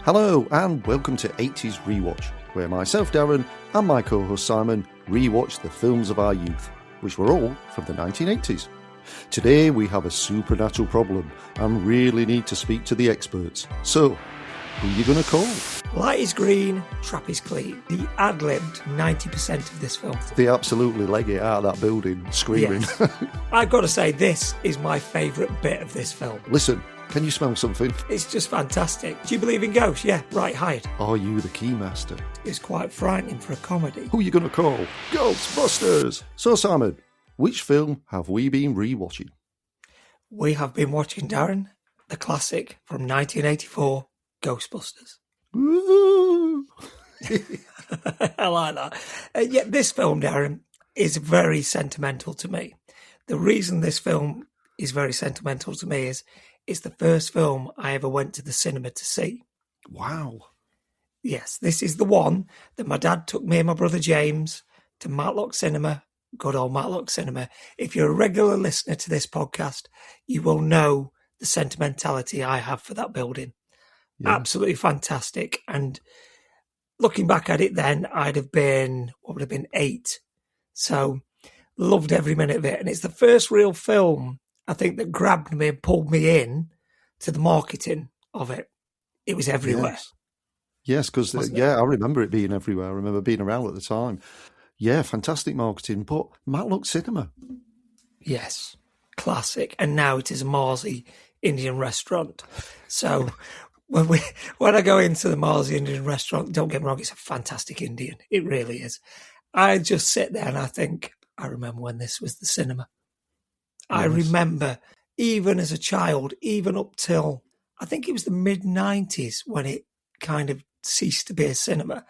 Hello and welcome to 80s Rewatch, where myself, Darren, and my co-host Simon rewatch the films of our youth, which were all from the 1980s. Today we have a supernatural problem and really need to speak to the experts. So, who are you going to call? Light is green, trap is clean. He ad-libbed 90% of this film. They absolutely leg it out of that building, screaming. Yes. I've got to say, this is my favourite bit of this film. Listen, can you smell something? It's just fantastic. Do you believe in ghosts? Yeah, right, hired. Are you the keymaster? It's quite frightening for a comedy. Who are you going to call? Ghostbusters! So, Simon, which film have we been rewatching? We have been watching, Darren, the classic from 1984, Ghostbusters. Woo! I like that. Yet this film, Darren, is very sentimental to me. The reason this film is very sentimental to me is it's the first film I ever went to the cinema to see. Wow. Yes, this is the one that my dad took me and my brother James to Matlock Cinema, good old Matlock Cinema. If you're a regular listener to this podcast, you will know the sentimentality I have for that building. Yeah. Absolutely fantastic. And looking back at it then, I'd have been, 8. So loved every minute of it. And it's the first real film, I think, that grabbed me and pulled me in to the marketing of it. It was everywhere. Yes, because, I remember it being everywhere. I remember being around at the time. Yeah, fantastic marketing, but Matlock Cinema. Yes, classic. And now it is a Marzi Indian restaurant. So when I go into the Marzi Indian restaurant, don't get me wrong, it's a fantastic Indian. It really is. I just sit there and I think, I remember when this was the cinema. Yes. I remember, even as a child, even up till, I think it was the mid-90s when it kind of ceased to be a cinema.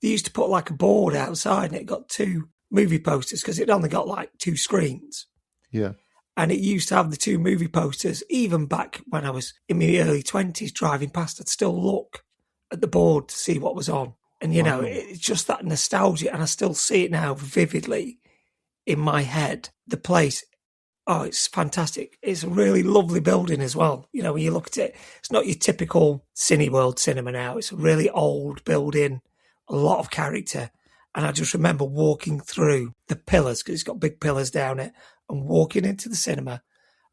They used to put like a board outside and it got 2 movie posters because it only got like 2 screens. Yeah. And it used to have the 2 movie posters. Even back when I was in my early 20s driving past, I'd still look at the board to see what was on. And, you know, it's just that nostalgia. And I still see it now vividly in my head. The place, it's fantastic. It's a really lovely building as well. You know, when you look at it, it's not your typical Cineworld cinema now. It's a really old building, a lot of character. And I just remember walking through the pillars, because it's got big pillars down it, and walking into the cinema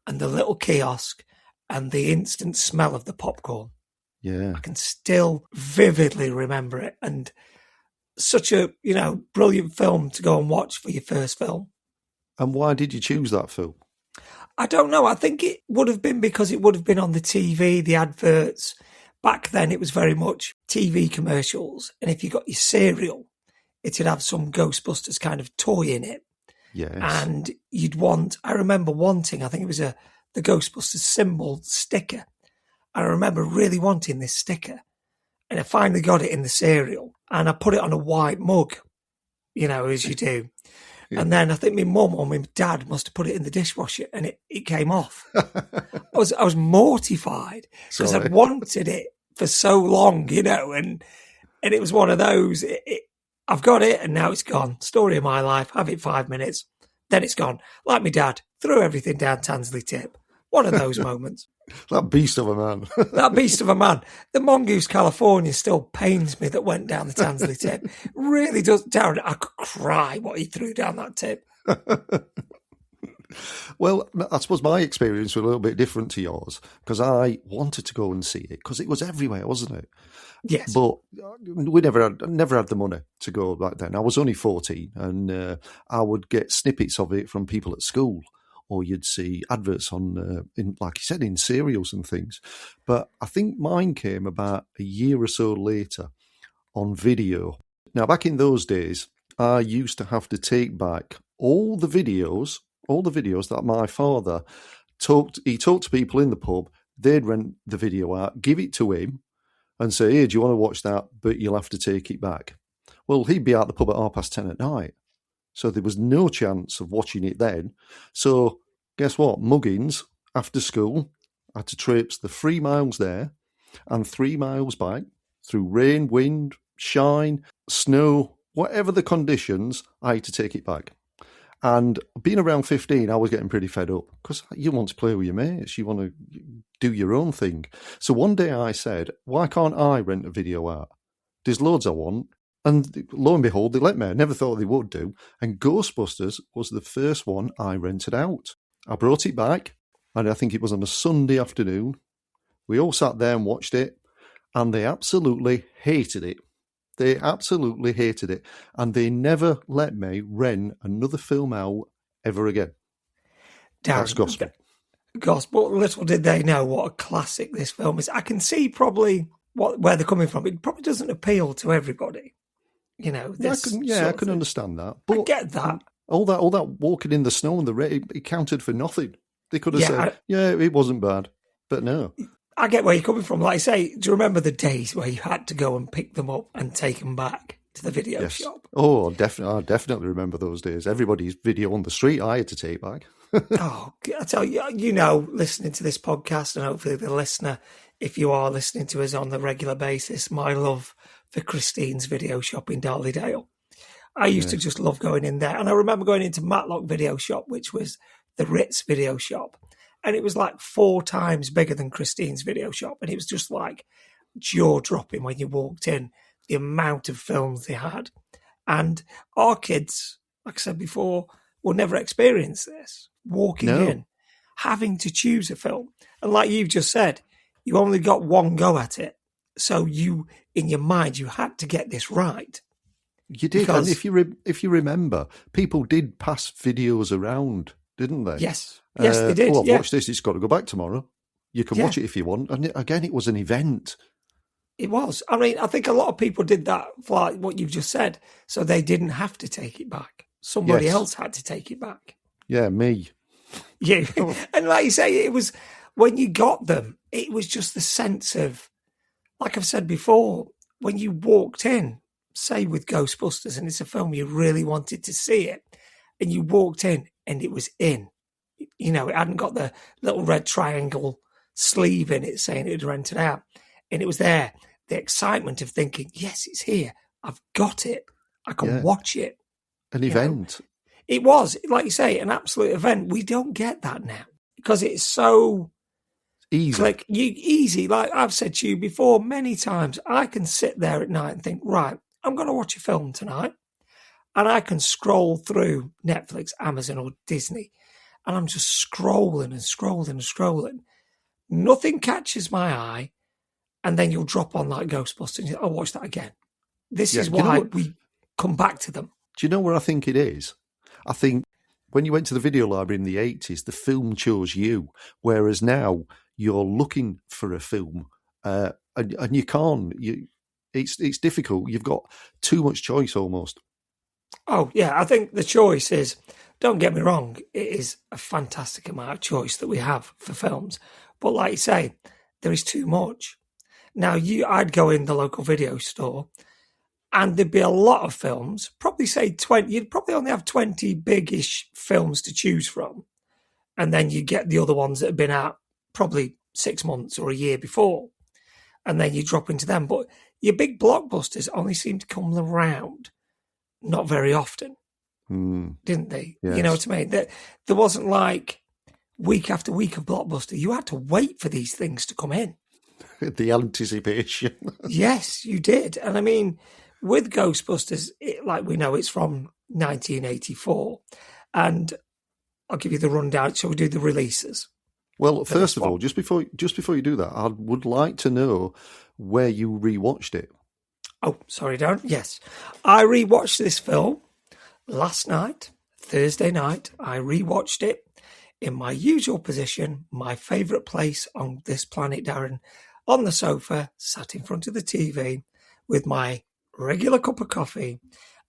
and the little kiosk and the instant smell of the popcorn. Yeah. I can still vividly remember it. And such a, brilliant film to go and watch for your first film. And why did you choose that film? I don't know. I think it would have been because it would have been on the TV, the adverts. Back then it was very much TV commercials. And if you got your cereal, it'd have some Ghostbusters kind of toy in it. Yes. And I remember wanting, I think it was the Ghostbusters symbol sticker. I remember really wanting this sticker. And I finally got it in the cereal. And I put it on a white mug, as you do. Yeah. And then I think my mum or my dad must have put it in the dishwasher and it came off. I was mortified because I'd wanted it for so long, and it was one of those, I've got it and now it's gone. Story of my life. Have it 5 minutes. Then it's gone. Like my dad, threw everything down Tansley Tip. One of those moments. That beast of a man. That beast of a man. The Mongoose California still pains me that went down the Tansley Tip. Really does. Darren, I could cry what he threw down that tip. Well, I suppose my experience was a little bit different to yours because I wanted to go and see it because it was everywhere, wasn't it? Yes. But we never had the money to go back then. I was only 14 and I would get snippets of it from people at school, or you'd see adverts on, like you said, in cereals and things. But I think mine came about a year or so later on video. Now, back in those days, I used to have to take back all the videos that my father talked to people in the pub. They'd rent the video out, give it to him, and say, hey, do you want to watch that? But you'll have to take it back. Well, he'd be out the pub at 10:30 at night. So there was no chance of watching it then. So guess what? Muggins, after school, I had to traipse the 3 miles there and 3 miles back through rain, wind, shine, snow, whatever the conditions, I had to take it back. And being around 15, I was getting pretty fed up because you want to play with your mates. You want to do your own thing. So one day I said, why can't I rent a video out? There's loads I want. And lo and behold, they let me. I never thought they would do. And Ghostbusters was the first one I rented out. I brought it back, and I think it was on a Sunday afternoon. We all sat there and watched it, and they absolutely hated it. They absolutely hated it. And they never let me rent another film out ever again. That's gospel. Gospel. Little did they know what a classic this film is. I can see probably where they're coming from. It probably doesn't appeal to everybody. You know, I can understand that. But I get that. All that walking in the snow and the rain, it counted for nothing. They could have said, it wasn't bad. But no. I get where you're coming from. Like I say, do you remember the days where you had to go and pick them up and take them back to the video shop? Oh, definitely. I definitely remember those days. Everybody's video on the street I had to take back. Oh, I tell you, listening to this podcast, and hopefully the listener, if you are listening to us on a regular basis, my love for Christine's video shop in Darley-Dale. I used to just love going in there. And I remember going into Matlock Video Shop, which was the Ritz video shop. And it was like 4 times bigger than Christine's video shop. And it was just like jaw-dropping when you walked in, the amount of films they had. And our kids, like I said before, will never experience this. Walking in, having to choose a film. And like you've just said, you only got one go at it. So you, in your mind, you had to get this right. You did. And if you remember, people did pass videos around, didn't they? Yes, they did. Watch this. It's got to go back tomorrow. You can watch it if you want. And again, it was an event. It was. I mean, I think a lot of people did that for like what you've just said. So they didn't have to take it back. Somebody else had to take it back. Yeah, me. You. And like you say, it was when you got them, it was just the sense of, like I've said before, when you walked in, say with Ghostbusters, and it's a film you really wanted to see it, and you walked in and it was in. You know, it hadn't got the little red triangle sleeve in it saying it had rented out. And it was there. The excitement of thinking, yes, it's here. I've got it. I can watch it. An event. It was, like you say, an absolute event. We don't get that now because it's so easy. Easy. Like I've said to you before many times, I can sit there at night and think, right, I'm going to watch a film tonight. And I can scroll through Netflix, Amazon, or Disney. And I'm just scrolling and scrolling and scrolling. Nothing catches my eye. And then you'll drop on like Ghostbusters and I'll watch that again. This is why we come back to them. Do you know where I think it is? I think when you went to the video library in the 80s, the film chose you. Whereas now you're looking for a film and you can't. It's difficult. You've got too much choice almost. Oh, yeah. I think the choice is, don't get me wrong, it is a fantastic amount of choice that we have for films. But like you say, there is too much. Now, I'd go in the local video store and there'd be a lot of films, probably say 20, you'd probably only have 20 big-ish films to choose from. And then you get the other ones that have been out probably 6 months or a year before. And then you drop into them. But your big blockbusters only seem to come around not very often, didn't they? Yes. You know what I mean? There wasn't like week after week of blockbuster. You had to wait for these things to come in. The anticipation. Yes, you did. And I mean, with Ghostbusters, like we know, it's from 1984. And I'll give you the rundown. Shall we do the releases? Well, first of all, just before you do that, I would like to know where you rewatched it. Oh, sorry, Darren. Yes. I rewatched this film last night, Thursday night. I rewatched it in my usual position, my favourite place on this planet, Darren, on the sofa, sat in front of the TV with my regular cup of coffee,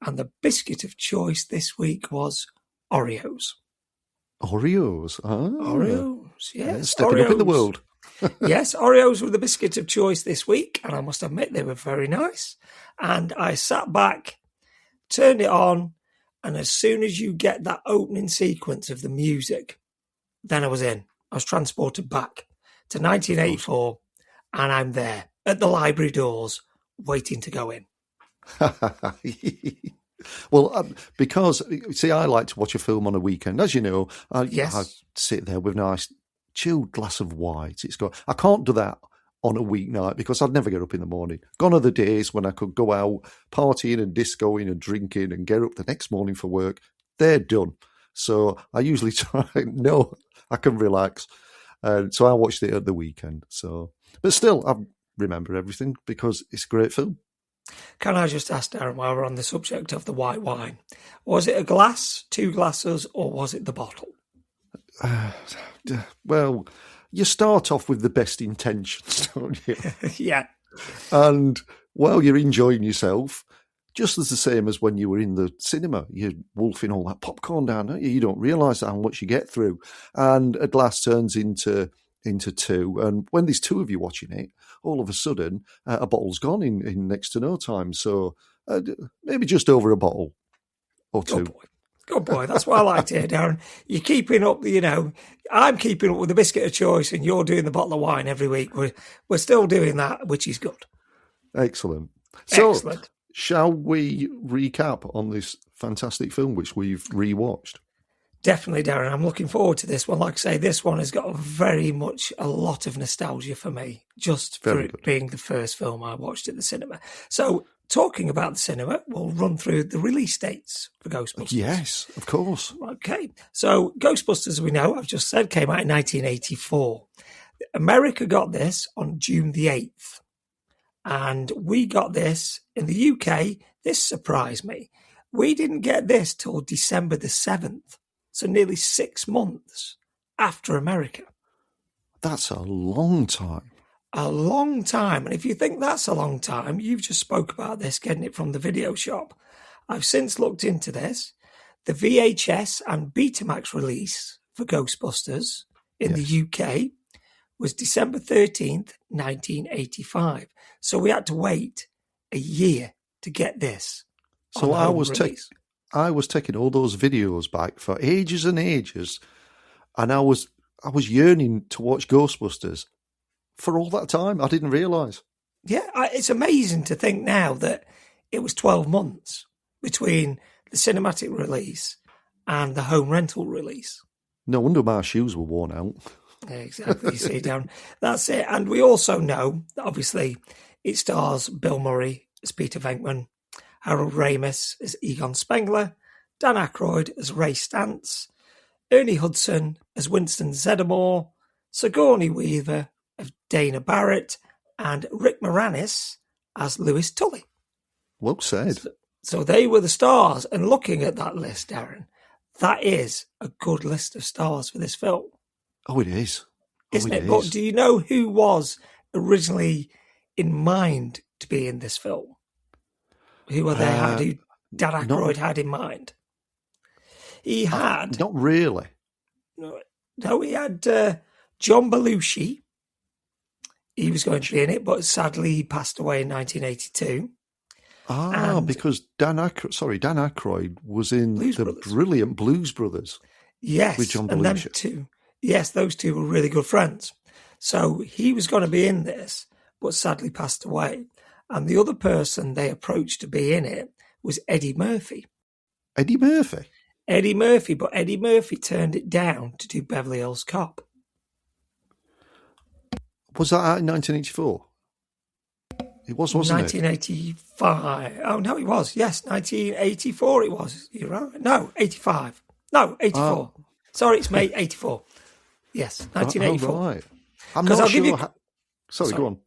and the biscuit of choice this week was Oreos. Oreos? Oreos, yes. Stepping up in the world. Yes, Oreos were the biscuit of choice this week, and I must admit they were very nice. And I sat back, turned it on, and as soon as you get that opening sequence of the music, then I was in. I was transported back to 1984, and I'm there at the library doors, waiting to go in. Well, because, see, I like to watch a film on a weekend. As you know, I sit there with a nice chilled glass of white. I can't do that on a weeknight because I'd never get up in the morning. Gone are the days when I could go out partying and discoing and drinking and get up the next morning for work. They're done. So I usually try, no, I can relax. So I watched it at the weekend. But still, I remember everything because it's a great film. Can I just ask, Darren, while we're on the subject of the white wine, was it a glass, 2 glasses, or was it the bottle? Well, you start off with the best intentions, don't you? Yeah. And while you're enjoying yourself, just as the same as when you were in the cinema, you're wolfing all that popcorn down, don't you? You don't realise how much you get through. And a glass turns into 2. And when there's 2 of you watching it, all of a sudden, a bottle's gone in next to no time. So maybe just over a bottle or 2. Good boy. That's what I like to hear, Darren. You're keeping up, I'm keeping up with the biscuit of choice and you're doing the bottle of wine every week. We're still doing that, which is good. Excellent. So, Excellent. Shall we recap on this fantastic film, which we've rewatched? Definitely, Darren. I'm looking forward to this one. Like I say, this one has got very much a lot of nostalgia for me, just for it being the first film I watched at the cinema. So, talking about the cinema, we'll run through the release dates for Ghostbusters. Yes, of course. Okay. So, Ghostbusters, we know, I've just said, came out in 1984. America got this on June the 8th. And we got this in the UK. This surprised me. We didn't get this till December the 7th. So nearly 6 months after America. That's a long time. A long time. And if you think that's a long time, you've just spoke about this, getting it from the video shop. I've since looked into this. The VHS and Betamax release for Ghostbusters in the UK was December 13th, 1985. So we had to wait a year to get this. So I was taking all those videos back for ages and ages, and I was yearning to watch Ghostbusters for all that time. I didn't realise. Yeah, it's amazing to think now that it was 12 months between the cinematic release and the home rental release. No wonder my shoes were worn out. Exactly, you see, Darren. That's it. And we also know that obviously it stars Bill Murray as Peter Venkman, Harold Ramis as Egon Spengler, Dan Aykroyd as Ray Stantz, Ernie Hudson as Winston Zeddemore, Sigourney Weaver as Dana Barrett, and Rick Moranis as Louis Tully. Well said. So they were the stars. And looking at that list, Darren, that is a good list of stars for this film. Oh, it is. Isn't it? But do you know who was originally in mind to be in this film? Who were who Dan Aykroyd had in mind? He had... not really. No, he had John Belushi. He was going to be in it, but sadly he passed away in 1982. Because Dan Aykroyd was in brilliant Blues Brothers. Yes, with John Belushi. And them two. Yes, those two were really good friends. So he was going to be in this, but sadly passed away. And the other person they approached to be in it was Eddie Murphy. Eddie Murphy? Eddie Murphy, but Eddie Murphy turned it down to do Beverly Hills Cop. Was that out in 1984? It was, wasn't 1985. Oh, no, it was. Yes, 1984 it was. You're right. No, 85. No, 84. Sorry, it's May 84. Yes, 1984. Oh, right. I'm not sure. Sorry, go on.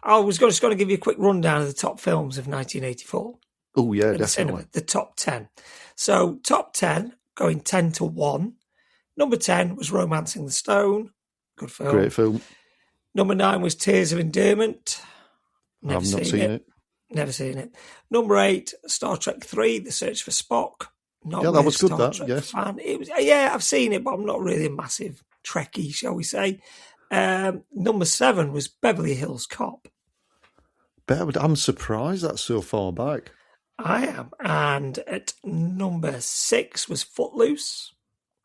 I was just going to give you a quick rundown of the top films of 1984. Oh, yeah, definitely. The top 10. So, top 10, going 10 to 1. Number 10 was Romancing the Stone. Good film. Great film. Number 9 was Tears of Endearment. I've not seen it. Never seen it. Number 8, Star Trek 3, The Search for Spock. Not that really was good, Star that, Trek yes. fan. It was, yeah, I've seen it, but I'm not really a massive Trekkie, shall we say. Number 7 was Beverly Hills Cop. I'm surprised that's so far back. I am. And at number 6 was Footloose.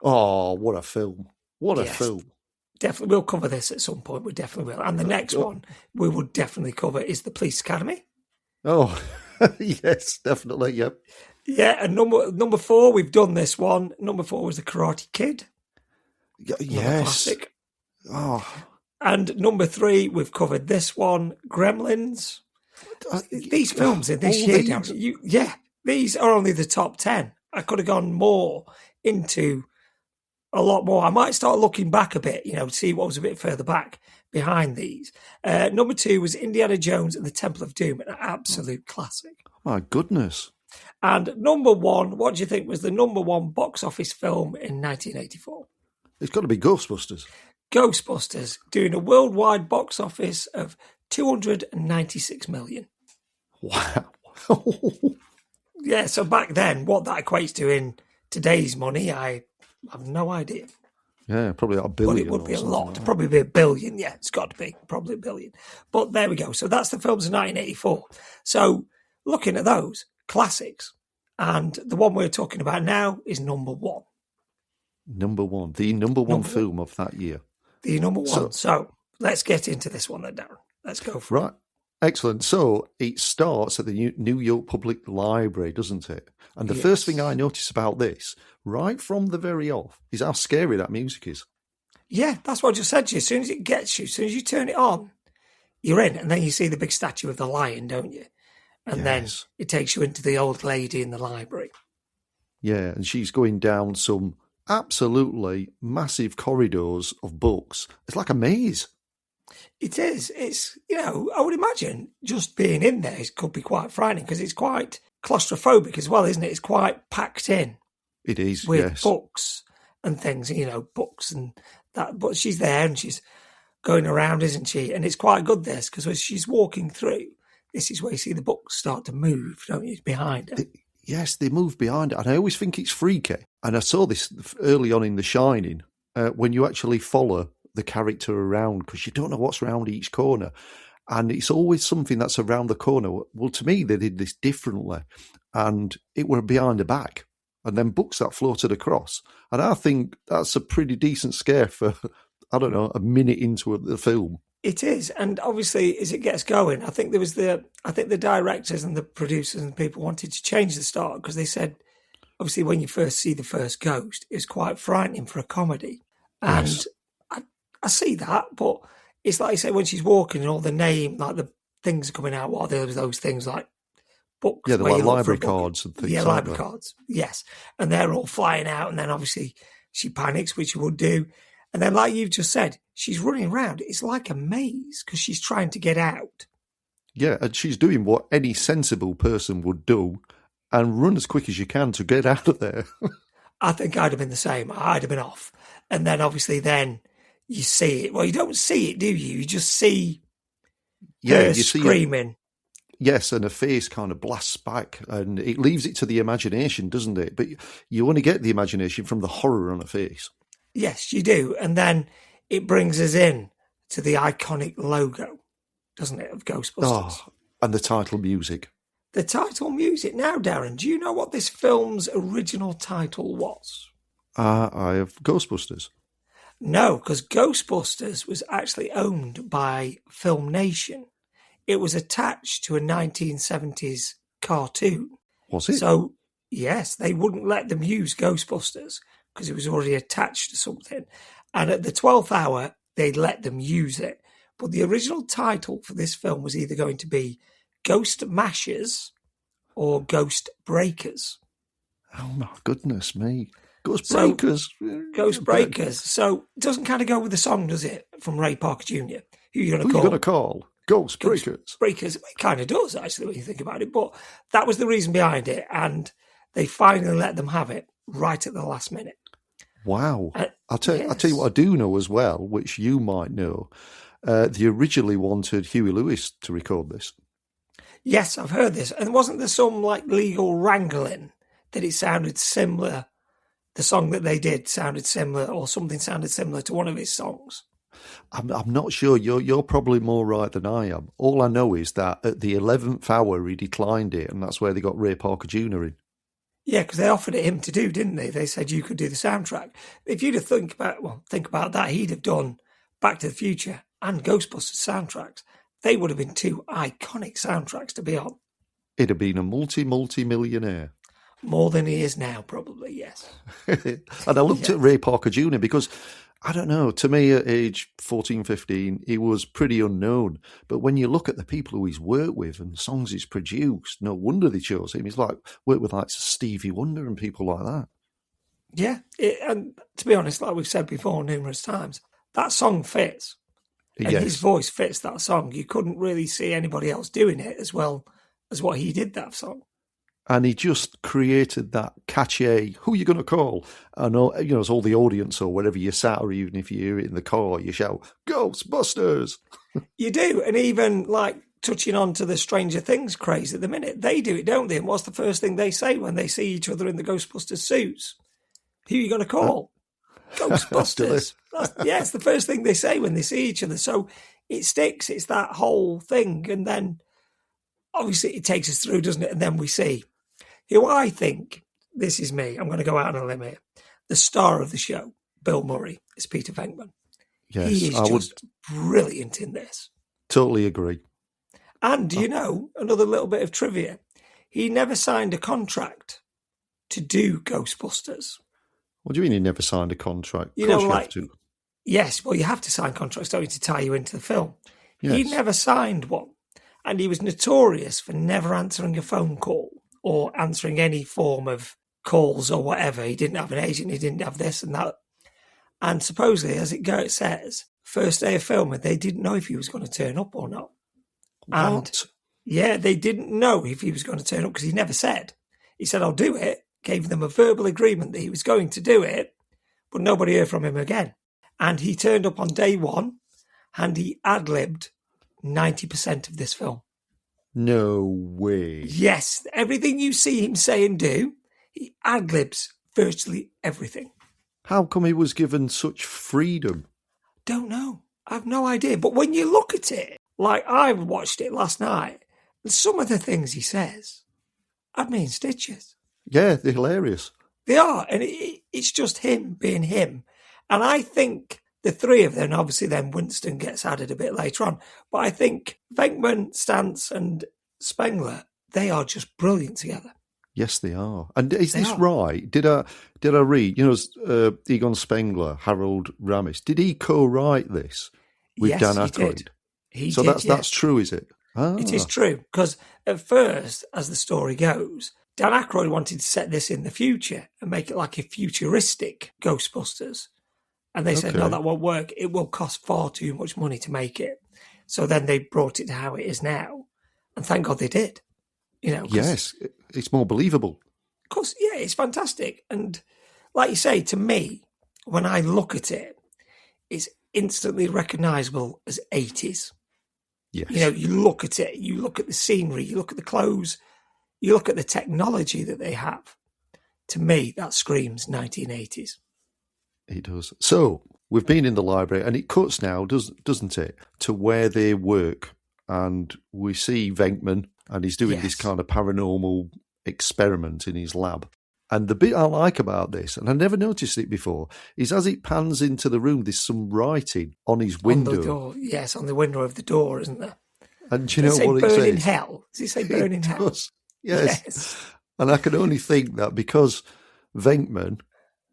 Oh, what a film. What a film. Definitely, we'll cover this at some point. We definitely will. And the next one we will definitely cover is The Police Academy. Oh, yes, definitely, yep. Yeah, and number 4, we've done this one. Number 4 was The Karate Kid. Another Yes. classic. Oh, And number 3, we've covered this one, Gremlins. These films in this all year, these? Darren, these are only the top 10. I could have gone more into a lot more. I might start looking back a bit, see what was a bit further back behind these. Number 2 was Indiana Jones and the Temple of Doom, an absolute classic. My goodness. And number 1, what do you think was the number 1 box office film in 1984? It's got to be Ghostbusters. Ghostbusters, doing a worldwide box office of 296 million. Wow. Yeah, so back then, what that equates to in today's money, I have no idea. Yeah, probably like $1 But billion. it would be a lot. Like Probably be $1 billion. Yeah, it's got to be. Probably $1 billion. But there we go. So that's the films of 1984. So looking at those, classics. And the one we're talking about now is number 1. Number 1. The number one film of that year. The number 1. So let's get into this one then, Darren. Let's go for it. Right. Excellent. So it starts at the New York Public Library, doesn't it? And the first thing I notice about this, right from the very off, is how scary that music is. Yeah, that's what I just said to you. As soon as it gets you, as soon as you turn it on, you're in. And then you see the big statue of the lion, don't you? And then it takes you into the old lady in the library. Yeah, and she's going down some absolutely massive corridors of books. It's like a maze. It is. It's, I would imagine just being in there could be quite frightening because it's quite claustrophobic as well, isn't it? It's quite packed in. It is, with books and things, books and that. But she's there and she's going around, isn't she? And it's quite good, this, because as she's walking through, this is where you see the books start to move, don't you, behind her. Yes, they move behind it. And I always think it's freaky. And I saw this early on in The Shining, when you actually follow the character around, because you don't know what's around each corner. And it's always something that's around the corner. Well, to me, they did this differently. And it were behind the back. And then books that floated across. And I think that's a pretty decent scare for, I don't know, a minute into the film. It is, and obviously, as it gets going, I think the directors and the producers and people wanted to change the start because they said, obviously, when you first see the first ghost, it's quite frightening for a comedy, and I see that, but it's like you say when she's walking and all the the things are coming out. What are those things like books? Yeah, they're like library cards and things. Yeah, library cards. Yes, and they're all flying out, and then obviously she panics, which she would do. And then, like you've just said, she's running around. It's like a maze because she's trying to get out. Yeah, and she's doing what any sensible person would do and run as quick as you can to get out of there. I think I'd have been the same. I'd have been off. And then, obviously, then you see it. Well, you don't see it, do you? You just see her screaming. Yes, and her face kind of blasts back and it leaves it to the imagination, doesn't it? But you only get the imagination from the horror on her face. Yes, you do. And then it brings us in to the iconic logo, doesn't it, of Ghostbusters? Oh, and the title music. The title music. Now, Darren, do you know what this film's original title was? I have Ghostbusters. No, because Ghostbusters was actually owned by Film Nation. It was attached to a 1970s cartoon. Was it? So, yes, they wouldn't let them use Ghostbusters because it was already attached to something. And at the 12th hour, they let them use it. But the original title for this film was either going to be Ghost Mashers or Ghost Breakers. Oh, my goodness me. Ghost Breakers. Ghost Breakers. So it doesn't kind of go with the song, does it, from Ray Parker Jr.? Who are you going to call? Ghost Breakers. Ghost Breakers. It kind of does, actually, when you think about it. But that was the reason behind it. And they finally let them have it right at the last minute. Wow. I'll tell you what I do know as well, which you might know. They originally wanted Huey Lewis to record this. Yes, I've heard this. And wasn't there some legal wrangling that it sounded similar? The song that they did sounded similar, or something sounded similar to one of his songs. I'm not sure. You're probably more right than I am. All I know is that at the 11th hour he declined it, and that's where they got Ray Parker Jr. in. Yeah, because they offered it him to do, didn't they? They said you could do the soundtrack. If you'd have think about that, he'd have done Back to the Future and Ghostbusters soundtracks. They would have been two iconic soundtracks to be on. It'd have been a multi-millionaire. More than he is now, probably, yes. And I looked at Ray Parker Jr. because, I don't know, to me at age 14, 15, he was pretty unknown. But when you look at the people who he's worked with and songs he's produced, no wonder they chose him. He's like worked with like Stevie Wonder and people like that. Yeah, and to be honest, like we've said before numerous times, that song fits. And his voice fits that song. You couldn't really see anybody else doing it as well as what he did that song. And he just created that cachet. Who are you going to call? And as all the audience or wherever you sat, or even if you hear it in the car, you shout, Ghostbusters! You do. And even like touching on to the Stranger Things craze at the minute, they do it, don't they? And what's the first thing they say when they see each other in the Ghostbusters suits? Who are you going to call? Ghostbusters. It's the first thing they say when they see each other. So it sticks. It's that whole thing. And then obviously it takes us through, doesn't it? And then we see who I think, this is me, I'm going to go out on a limb here, the star of the show, Bill Murray, is Peter Venkman. Yes, he is just brilliant in this. Totally agree. And, another little bit of trivia, he never signed a contract to do Ghostbusters. What do you mean he never signed a contract? You have to. Yes, well, you have to sign contracts, don't you, to tie you into the film. Yes. He never signed one. And he was notorious for never answering a phone call or answering any form of calls or whatever. He didn't have an agent. He didn't have this and that. And supposedly, as it says, first day of filming, they didn't know if he was going to turn up or not. What? And yeah, they didn't know if he was going to turn up because he never said. He said, I'll do it. Gave them a verbal agreement that he was going to do it, but nobody heard from him again. And he turned up on day one and he ad-libbed 90% of this film. No way. Yes, everything you see him say and do, he ad-libs virtually everything. How come he was given such freedom? Don't know. I have no idea. But when you look at it, like I watched it last night, and some of the things he says, I'd me in stitches. Yeah, they're hilarious. They are, and it's just him being him. And I think the three of them, obviously then Winston gets added a bit later on, but I think Venkman, Stantz and Spengler, they are just brilliant together. Yes, they are. And is this right? Did I read, Egon Spengler, Harold Ramis, did he co-write this with Dan Aykroyd? He did. That's true, is it? Ah. It is true, because at first, as the story goes, Dan Aykroyd wanted to set this in the future and make it like a futuristic Ghostbusters. And they said, no, that won't work. It will cost far too much money to make it. So then they brought it to how it is now. And thank God they did. Yes, it's more believable. Of course, yeah, it's fantastic. And like you say, to me, when I look at it, it's instantly recognisable as 80s. Yes. You look at it, you look at the scenery, you look at the clothes, you look at the technology that they have. To me, that screams 1980s. It does. So we've been in the library and it cuts now, doesn't it, to where they work. And we see Venkman and he's doing this kind of paranormal experiment in his lab. And the bit I like about this, and I never noticed it before, is as it pans into the room, there's some writing on his window. On the door. Yes, on the window of the door, isn't there? And do you know what it says? Burn in hell. Does it say burn in hell? Yes. And I can only think that because Venkman,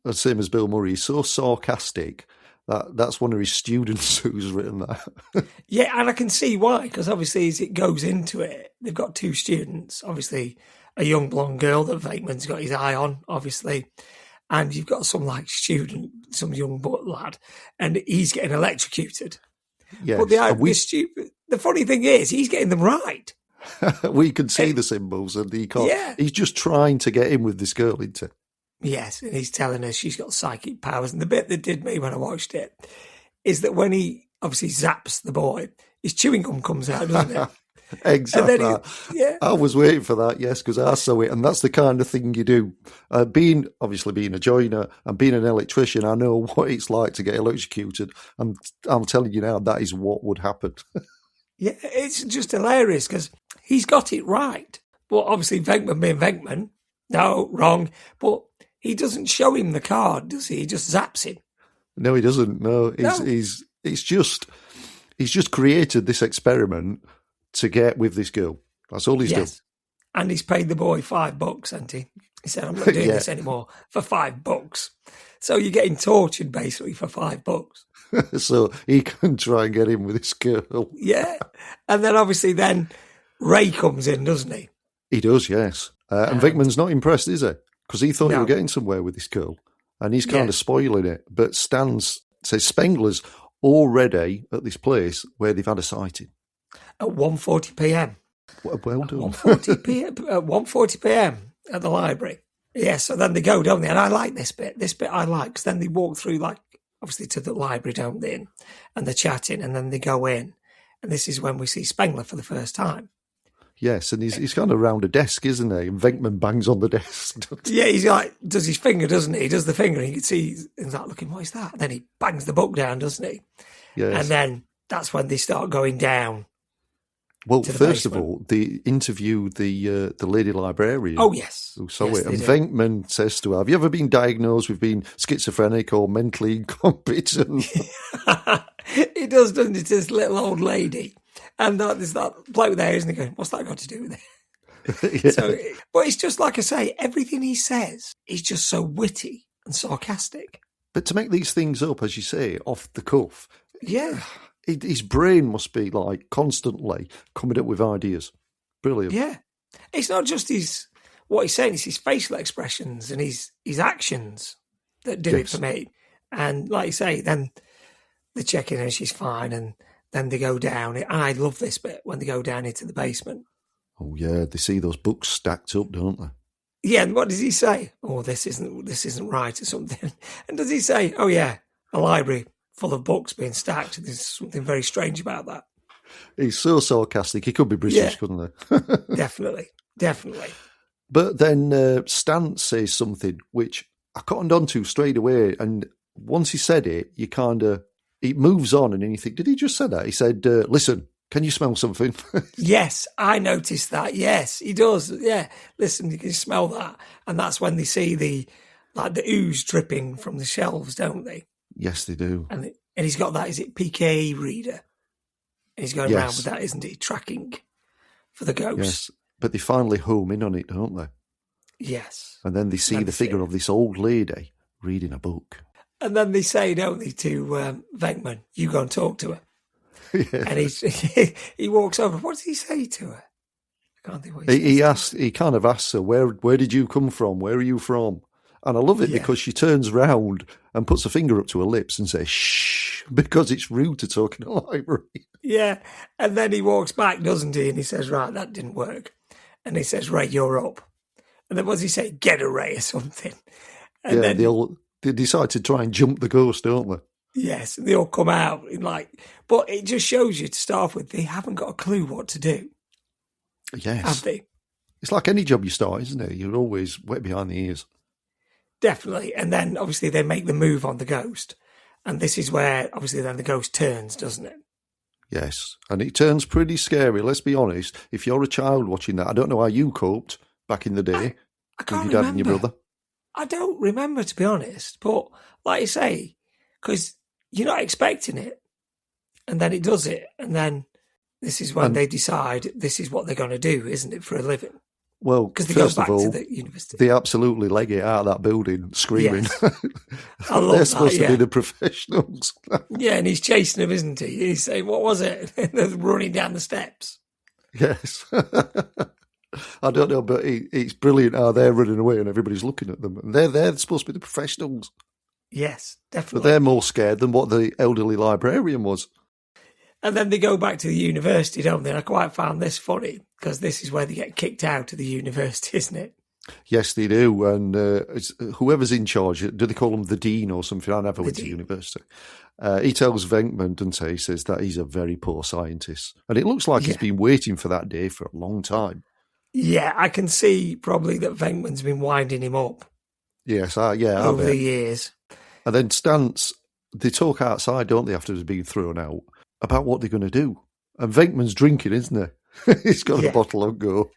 the same as Bill Murray, is so sarcastic that's one of his students who's written that. Yeah, and I can see why, because obviously as it goes into it, they've got two students, obviously a young blonde girl that Venkman's got his eye on, obviously, and you've got some some young lad, and he's getting electrocuted. Yes. But the funny thing is, he's getting them right. We can see the symbols and he can't. Yeah. He's just trying to get in with this girl, isn't he? Yes, and he's telling her she's got psychic powers. And the bit that did me when I watched it is that when he obviously zaps the boy, his chewing gum comes out, doesn't it? Exactly. I was waiting for that, yes, because I saw it. And that's the kind of thing you do. Being a joiner and being an electrician, I know what it's like to get electrocuted. And I'm telling you now, that is what would happen. Yeah, it's just hilarious because he's got it right. But obviously, Venkman being Venkman, no, wrong. But he doesn't show him the card, does he? He just zaps him. No, he doesn't. No, he's just created this experiment to get with this girl. That's all he's done. And he's paid the boy $5, hasn't he? He said, I'm not doing this anymore for $5. So you're getting tortured basically for $5. So he can try and get in with this girl. Yeah. And then obviously Ray comes in, doesn't he? He does, yes. And Vickman's not impressed, is he? Because he thought he was getting somewhere with this girl. And he's kind of spoiling it. But Stan says Spengler's already at this place where they've had a sighting. At 1:40 p.m. Well done. 1:40 p.m. At 1:40 p.m. at the library. Yeah, so then they go, don't they? And I like this bit. This bit I like, because then they walk through, like, obviously to the library, don't they? And they're chatting, and then they go in. And this is when we see Spengler for the first time. Yes, and he's kind of round a desk, isn't he? And Venkman bangs on the desk. Yeah, he's like, does his finger, doesn't he? He does the finger, and you can see he's like looking, what is that? And then he bangs the book down, doesn't he? Yes. And then that's when they start going down. Well, first of all, they interview the lady librarian. Oh, yes. Who saw it. And Venkman says to her, have you ever been diagnosed with being schizophrenic or mentally incompetent? He does, doesn't he, to this little old lady. And there's that bloke there, isn't he, going, what's that got to do with it? Yeah. So, but it's just like I say, everything he says is just so witty and sarcastic. But to make these things up, as you say, off the cuff, yeah, his brain must be like constantly coming up with ideas. Brilliant. Yeah, it's not just what he's saying; it's his facial expressions and his actions that do it for me. And like you say, then they check in and she's fine, and then they go down. And I love this bit when they go down into the basement. Oh yeah, they see those books stacked up, don't they? Yeah, and what does he say? Oh, this isn't right, or something. And does he say, oh yeah, a library full of books being stacked? There's something very strange about that. He's so sarcastic. He could be British, couldn't he? Definitely. But then Stan says something which I cottoned onto straight away. And once he said it, it moves on. And then you think, did he just say that? He said, listen, can you smell something? Yes, I noticed that. Yes, he does. Yeah. Listen, you can smell that. And that's when they see the ooze dripping from the shelves, don't they? Yes, they do. And he's got that, is it PKE reader? And he's going around with that, isn't he? Tracking for the ghost. Yes, but they finally home in on it, don't they? Yes. And then they see the figure of this old lady reading a book. And then they say, don't they, to Venkman, you go and talk to her. Yeah. And he walks over. What does he say to her? I can't think what he kind of asks her, where did you come from? Where are you from? And I love it because she turns round and puts a finger up to her lips and says, shh, because it's rude to talk in a library. Yeah. And then he walks back, doesn't he? And he says, right, that didn't work. And he says, Ray, you're up. And then what does he say? Get a Ray or something. And then they decide to try and jump the ghost, don't they? Yes. And they all come out but it just shows you to start off with, they haven't got a clue what to do. Yes. Have they? It's like any job you start, isn't it? You're always wet behind the ears. Definitely. And then obviously they make the move on the ghost. And this is where obviously then the ghost turns, doesn't it? Yes. And it turns pretty scary. Let's be honest. If you're a child watching that, I don't know how you coped back in the day I can't with your dad remember. and your brother. I don't remember, to be honest. But like you say, because you're not expecting it. And then it does it. And then this is when they decide this is what they're going to do, isn't it, for a living? Well, because they go back to the university. They absolutely leg it out of that building, screaming. Yes. I love They're supposed to be the professionals. Yeah, and he's chasing them, isn't he? He's saying, what was it? And they're running down the steps. Yes. I don't know, but it's brilliant how they're running away and everybody's looking at them. And they're supposed to be the professionals. Yes, definitely. But they're more scared than what the elderly librarian was. And then they go back to the university, don't they? And I quite found this funny because this is where they get kicked out of the university, isn't it? Yes, they do. And whoever's in charge, do they call him the dean or something? I never went to university. He tells Venkman, doesn't he, says that he's a very poor scientist. And it looks like he's been waiting for that day for a long time. Yeah, I can see probably that Venkman's been winding him up. Yes, over the years. And then they talk outside, don't they, after he's been thrown out, about what they're going to do. And Venkman's drinking, isn't he? He's got a bottle on go.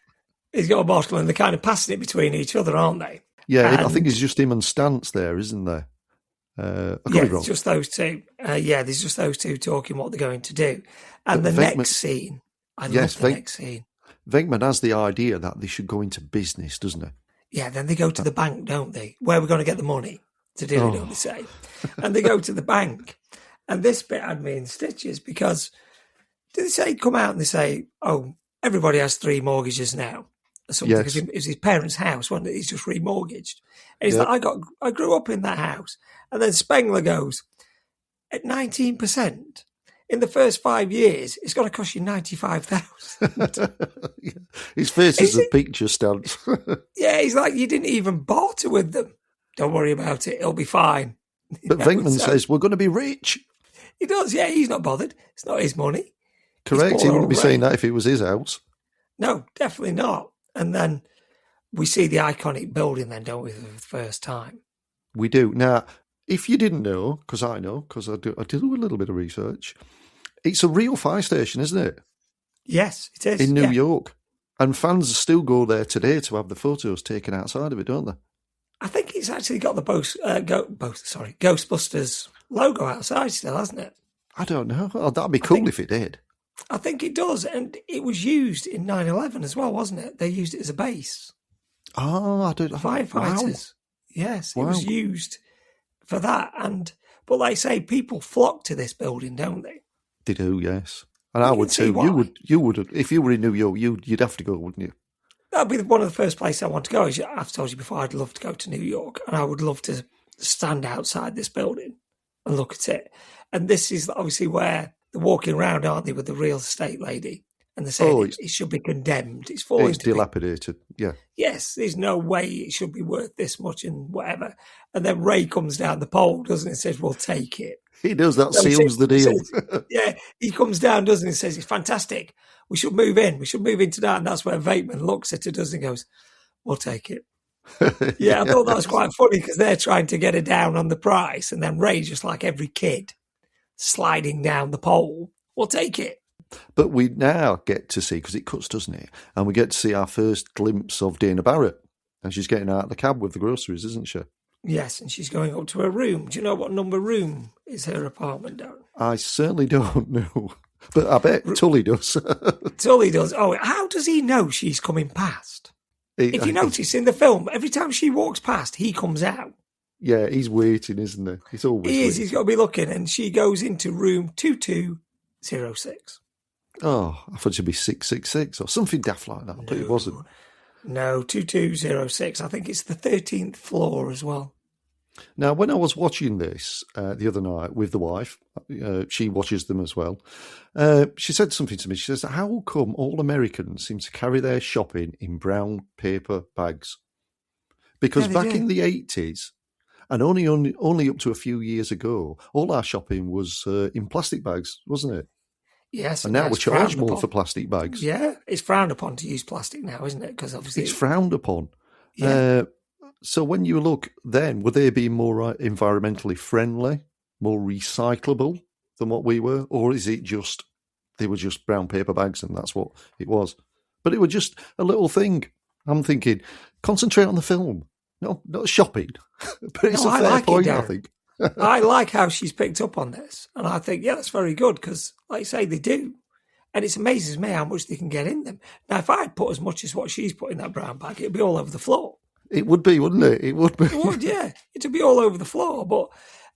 He's got a bottle and they're kind of passing it between each other, aren't they? Yeah, I think it's just him and Stance there, isn't there? I could be wrong. It's just those two. There's just those two talking what they're going to do. And the next scene, I love the next scene. Venkman has the idea that they should go into business, doesn't he? Yeah, then they go to the bank, don't they? Where we're going to get the money to do it, don't they say? And they go to the bank. And this bit had me in stitches because did they say come out and they say, oh, everybody has 3 mortgages now? Or something, because it was his parents' house, wasn't it? He's just remortgaged. And he's like, I grew up in that house. And then Spengler goes, at 19%, in the first 5 years, it's going to cost you 95,000. His face is a picture stance. Yeah, he's like, you didn't even barter with them. Don't worry about it. It'll be fine. But Venkman says, we're going to be rich. He does, yeah. He's not bothered. It's not his money. Correct. He wouldn't be saying that if it was his house. No, definitely not. And then we see the iconic building then, don't we, for the first time? We do. Now, if you didn't know, because I know, because I did a little bit of research, it's a real fire station, isn't it? Yes, it is. In New York. And fans still go there today to have the photos taken outside of it, don't they? I think it's actually got the Ghostbusters logo outside still, hasn't it? I don't know. Oh, that'd be cool if it did. I think it does. And it was used in 9/11 as well, wasn't it? They used it as a base. Oh, I don't know. Firefighters. Wow. Yes, it was used for that. But like I say, people flock to this building, don't they? They do, yes. And I would too. You would, if you were in New York, you'd have to go, wouldn't you? That'd be one of the first places I want to go. As I've told you before, I'd love to go to New York, and I would love to stand outside this building and look at it. And this is obviously where they're walking around, aren't they, with the real estate lady? And they're saying it should be condemned. It's falling to dilapidated, yeah. Yes, there's no way it should be worth this much and whatever. And then Ray comes down the pole, doesn't he, and says, we'll take it. He does, that seals the deal. Yeah, he comes down, doesn't he, and says, it's fantastic. We should move in. We should move in tonight. And that's where Vateman looks at her, doesn't he, and goes, we'll take it. Yeah, I thought that was quite funny because they're trying to get her down on the price. And then Ray, just like every kid, sliding down the pole, we'll take it. But we now get to see, because it cuts, doesn't it? And we get to see our first glimpse of Dana Barrett. And she's getting out of the cab with the groceries, isn't she? Yes, and she's going up to her room. Do you know what number room is her apartment, Darren? I certainly don't know. But I bet Tully does. Tully does. Oh, how does he know she's coming past? If you notice in the film, every time she walks past, he comes out. Yeah, he's waiting, isn't he? He's always He is. waiting. He's got to be looking. And she goes into room 2206. Oh, I thought it'd be 666 or something daft like that, but it wasn't. No, 2206. I think it's the 13th floor as well. Now, when I was watching this the other night with the wife, she watches them as well, she said something to me. She says, how come all Americans seem to carry their shopping in brown paper bags? Because back in the 80s, and only up to a few years ago, all our shopping was in plastic bags, wasn't it? Yes. And now we charge more for plastic bags. Yeah, it's frowned upon to use plastic now, isn't it? Because obviously it's frowned upon. Yeah. So when you look then, were they being more environmentally friendly, more recyclable than what we were? Or is it just, they were just brown paper bags and that's what it was? But it was just a little thing. I'm thinking, concentrate on the film, not shopping. But it's a fair point, I think. I like how she's picked up on this. And I think, yeah, that's very good because, like you say, they do. And it amazes me how much they can get in them. Now, if I'd put as much as what she's put in that brown bag, it'd be all over the floor. It would be, wouldn't it? It would be. It would, yeah. It'd be all over the floor.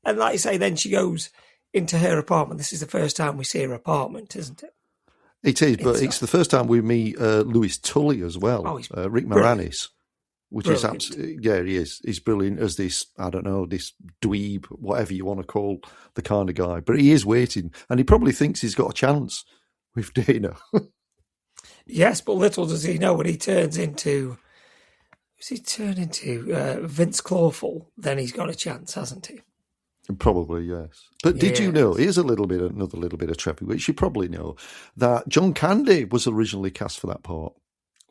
And like you say, then she goes into her apartment. This is the first time we see her apartment, isn't it? It is, but it's the first time we meet Louis Tully as well. Oh, he's Rick Moranis. Which brilliant. Is absolutely, yeah, he is. He's brilliant as this, I don't know, this dweeb, whatever you want to call the kind of guy. But he is waiting, and he probably thinks he's got a chance with Dana. Yes, but little does he know when he turns into, Vince Clawful, then he's got a chance, hasn't he? Probably, yes. But did you know, here's another little bit of trivia, which you probably know, that John Candy was originally cast for that part.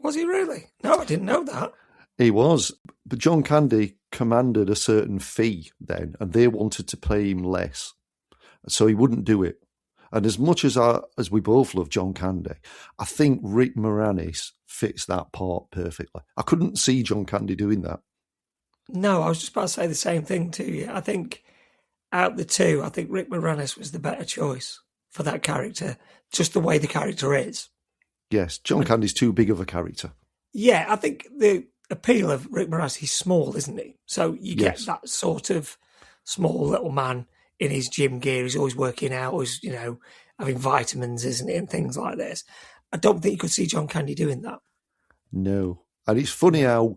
Was he really? No, I didn't know that. He was, but John Candy commanded a certain fee then, and they wanted to pay him less, so he wouldn't do it. And as much as we both love John Candy, I think Rick Moranis fits that part perfectly. I couldn't see John Candy doing that. No, I was just about to say the same thing to you. I think out of the two, I think Rick Moranis was the better choice for that character, just the way the character is. Yes, John Candy's too big of a character. Yeah, I think appeal of Rick Moranis. He's small, isn't he? So you get that sort of small little man in his gym gear. He's always working out, always, having vitamins, isn't he, and things like this. I don't think you could see John Candy doing that. No. And it's funny how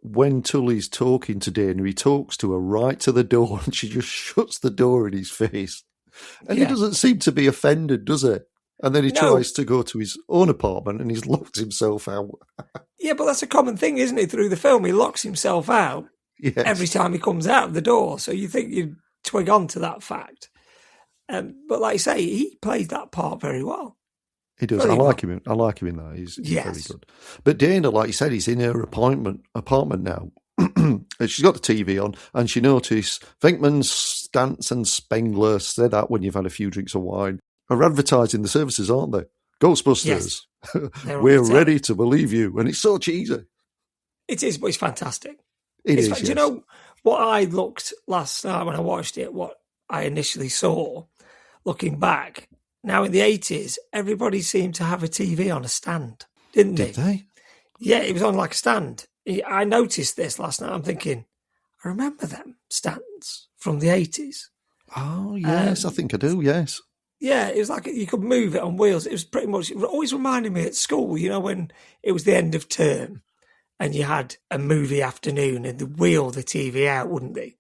when Tully's talking to Dana, he talks to her right to the door and she just shuts the door in his face. And he doesn't seem to be offended, does he? And then he tries to go to his own apartment and he's locked himself out. Yeah, but that's a common thing, isn't it, through the film? He locks himself out every time he comes out of the door. So you think you'd twig on to that fact. But like I say, he plays that part very well. He does. I like him in that. He's very good. But Dana, like you said, he's in her apartment now. And she's got the TV on and she noticed Venkman, Stantz and Spengler, say that when you've had a few drinks of wine, are advertising the services, aren't they? Ghostbusters. Yes. We're ready to believe you. And it's so cheesy. It is, but it's fantastic. It is. Do you know what I looked last night when I watched it, what I initially saw, looking back, now in the 80s, everybody seemed to have a TV on a stand, didn't they? Did they? Yeah, it was on like a stand. I noticed this last night. I'm thinking, I remember them stands from the 80s. Oh, yes, I think I do, yes. Yeah, it was like you could move it on wheels. It was pretty much, it always reminded me at school, when it was the end of term and you had a movie afternoon and they'd wheel the TV out, wouldn't they?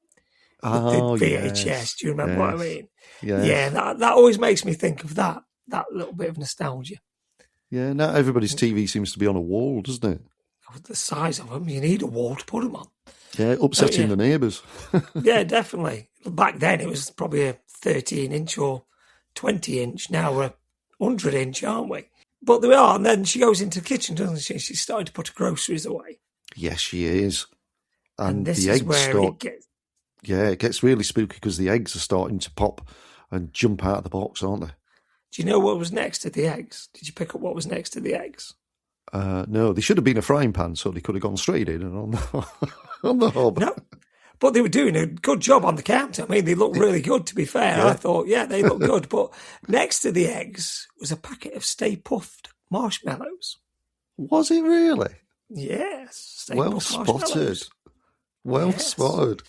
Oh, the VHS. yes. Do you remember what I mean? Yes. Yeah, that always makes me think of that little bit of nostalgia. Yeah, now everybody's TV seems to be on a wall, doesn't it? The size of them, you need a wall to put them on. Yeah, upsetting the neighbours. Yeah, definitely. Back then it was probably a 13-inch or 20-inch. Now we're 100-inch, aren't we? But there we are. And then she goes into the kitchen, doesn't she? She's starting to put her groceries away. Yes, she is. And this is where it gets... Yeah, it gets really spooky because the eggs are starting to pop and jump out of the box, aren't they? Do you know what was next to the eggs? Did you pick up what was next to the eggs? No, they should have been a frying pan, so they could have gone straight in and on the hob. No, but they were doing a good job on the counter. I mean, they looked really good, to be fair. Yeah. I thought, they look good. But next to the eggs was a packet of Stay Puffed marshmallows. Was it really? Yes. Stay well Puft spotted. Well spotted.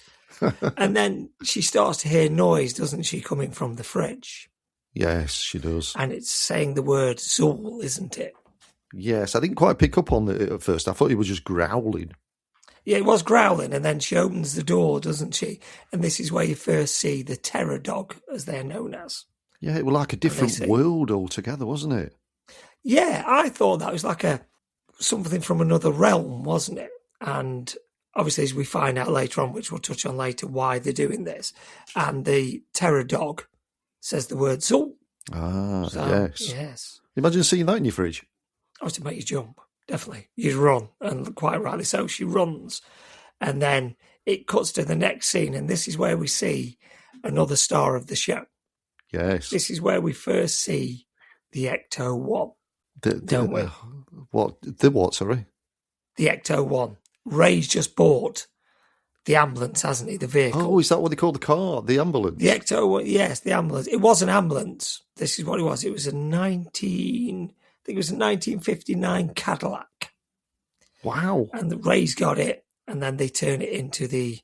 And then she starts to hear noise, doesn't she, coming from the fridge? Yes, she does. And it's saying the word Zool, isn't it? Yes, I didn't quite pick up on it at first. I thought he was just growling. Yeah, it was growling, and then she opens the door, doesn't she? And this is where you first see the terror dog, as they're known as. Yeah, it was like a different world altogether, wasn't it? Yeah, I thought that was like something from another realm, wasn't it? And obviously, as we find out later on, which we'll touch on later, why they're doing this. And the terror dog says the word Zool. Ah, so, yes. Imagine seeing that in your fridge. Oh, to make you jump, definitely. You'd run, and quite rightly so, she runs. And then it cuts to the next scene, and this is where we see another star of the show. Yes. This is where we first see the Ecto-1, don't we? The what, sorry? The Ecto-1. Ray's just bought the ambulance, hasn't he, the vehicle? Oh, is that what they call the car, the ambulance? The Ecto-1, yes, the ambulance. It was an ambulance. This is what it was. It was a 1959 Cadillac. Wow. And the Ray's got it, and then they turn it into the